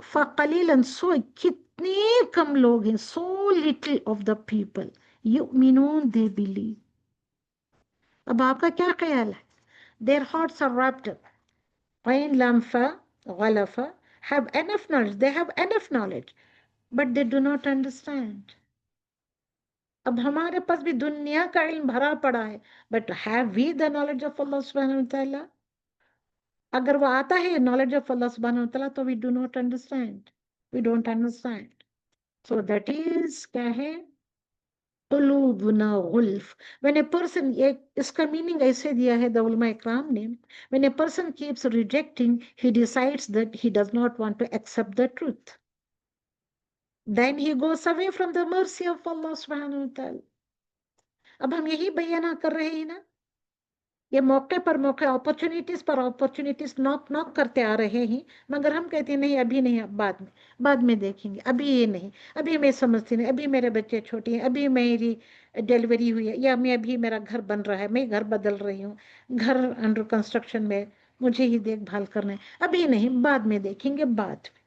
फ़क़लीलन, सो कितने कम लोग हैं, so little of the people, युमिनून दे बिलीव। अब आपका क्या ख्याल है, their hearts are wrapped up, Ain lamfa ghalafa have enough knowledge, they have enough knowledge, but they do not understand. अब हमारे पास भी दुनिया का इल्म भरा पड़ा है, but have we the knowledge of Allah subhanahu wa ta'ala? अगर वो आता है knowledge of Allah subhanahu wa ta'ala, तो we do not understand, we don't understand. So that is क्या है, قلوبنا غلف. When a person, इसका मीनिंग ऐसे दिया है द उलमा इकराम ने, when a person keeps rejecting, he decides that he does not want to accept the truth, then he goes away from the mercy of Allah subhanahu wa ta'ala. अब हम यही बयाना कर रहे हैं ना, ये मौके पर मौके, अपॉर्चुनिटीज पर अपॉर्चुनिटीज नॉक नॉक करते आ रहे हैं, मगर हम कहते हैं नहीं अभी नहीं, बाद में देखेंगे, अभी ये नहीं, अभी मैं समझती नहीं, अभी मेरे बच्चे छोटे हैं, अभी मेरी डिलीवरी हुई है, या मैं अभी मेरा घर बन रहा है, मैं घर बदल रही हूँ, घर अंडर कंस्ट्रक्शन में, मुझे ही देखभाल करना है, अभी नहीं, बाद में देखेंगे, बाद में।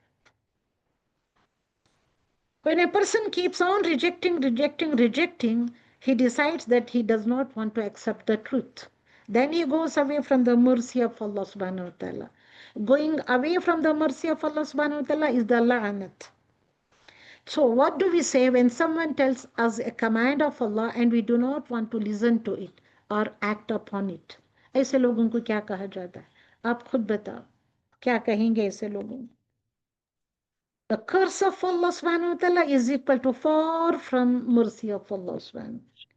When a person keeps on rejecting, he decides that he does not want to accept the truth. Then he goes away from the mercy of Allah subhanahu wa ta'ala. Going away from the mercy of Allah subhanahu wa ta'ala is the la'anat. So what do we say when someone tells us a command of Allah and we do not want to listen to it or act upon it? ऐसे लोगों को क्या कहा जाता है, आप खुद बताओ, क्या कहेंगे ऐसे लोगों को? The curse of Allah subhanahu wa ta'ala is equal to far from mercy of Allah subhanahu wa ta'ala.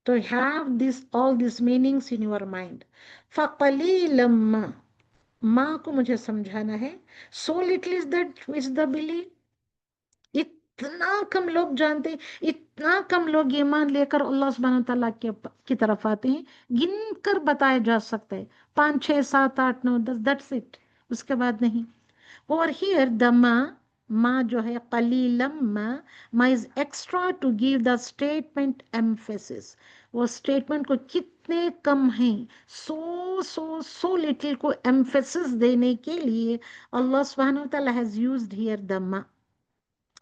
To have all these meanings in your mind. فَقَلِيلًا مَا, माँ को मुझे समझाना है, so little is that which the believe. इतना कम लोग जानते हैं, इतना कम लोग ईमान लेकर अल्लाह सुब्हानहू व तआला की तरफ आते हैं, गिनकर बताया जा सकता है, 5, 6, 7, 8, 9, 10, दैट्स इट, उसके बाद नहीं। Over here, the ma जो है qalilam ma is extra to give the statement emphasis. वो statement को कितने कम हैं, so little को emphasis देने के लिए Allah subhanahu wa ta'ala has used here the ma.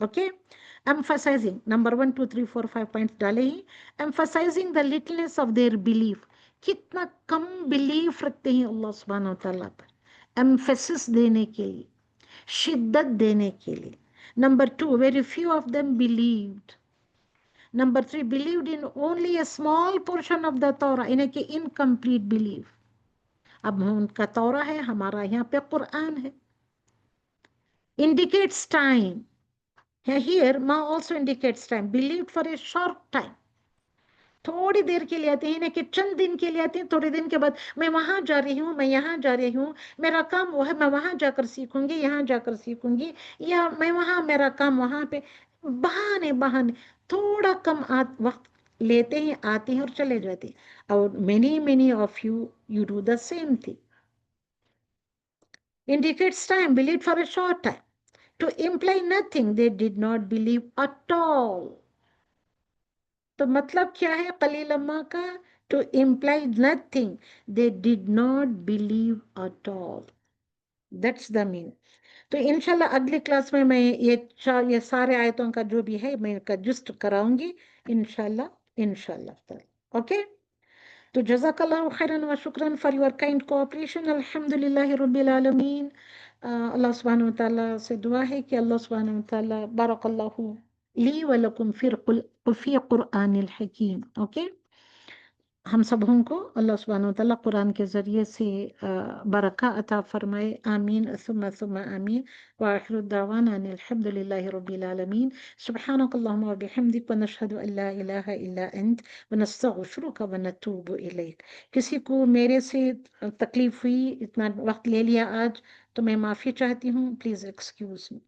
Okay, emphasizing, number 1, 2, 3, 4, 5 points डाले ही, emphasizing the littleness of their belief. कितना कम belief रखते हैं Allah subhanahu wa ta'ala पर, emphasis देने के लिए, शिद्दत देने के लिए। Number 2, very few of them believed. Number 3, believed in only a small portion of the Torah, यानी कि incomplete belief. अब उनका तौरा है, हमारा यहाँ पे कुरान है. Indicates time. Here ma also indicates time, believed for a short time, थोड़ी देर के लिए आते हैं ना, कि चंद दिन के लिए आते हैं, थोड़े दिन के बाद मैं वहां जा रही हूँ, मैं यहाँ जा रही हूँ, मेरा काम वो है, मैं वहां जाकर सीखूंगी, यहाँ जाकर सीखूंगी, या मैं वहां, मेरा काम वहां पे, बहाने बहाने थोड़ा कम वक्त लेते हैं, आते हैं और चले जाते हैं। और many of you do the same thing. Indicates time, believed for a short time. To imply nothing, they did not believe at all. तो मतलब क्या है कलीलम्मा का? To imply nothing, they did not believe at all. That's the meaning. तो इंशाल्लाह अगली class में मैं ये सारे आयतों का जो भी है मैं का जुस्त कराऊंगी इंशाल्लाह। ओके, तो जज़ाकल्लाहु खैरन व शुक्रन फॉर योर काइंड कोऑपरेशन। अल्हम्दुलिल्लाह रब्बिल आलमीन। अल्लाह सुब्हानहु व तआला से दुआ है कि अल्लाह सुब्हानहु व तआला बारकल्लाहु ली व लकुम फी कुरआनिल हकीम। ओके, हम सबों को अल्लाह सुब्हानहु व तआला कुरान के ज़रिए से बरका अता फरमाए। आमीन सुम्मा आमीन। व आखिरु दावाना अनिल हम्दुलिल्लाहि रब्बिल आलमीन। सुब्हानकल्लाहुम्मा व बिहम्दिक व नशहदु अल्ला इलाहा इल्ला अंत व नस्तगफिरुका व नतूबु इलैक। किसी को मेरे से तकलीफ हुई, इतना वक्त ले लिया आज, तो मैं माफ़ी चाहती हूँ, प्लीज़ एक्सक्यूज़ मी।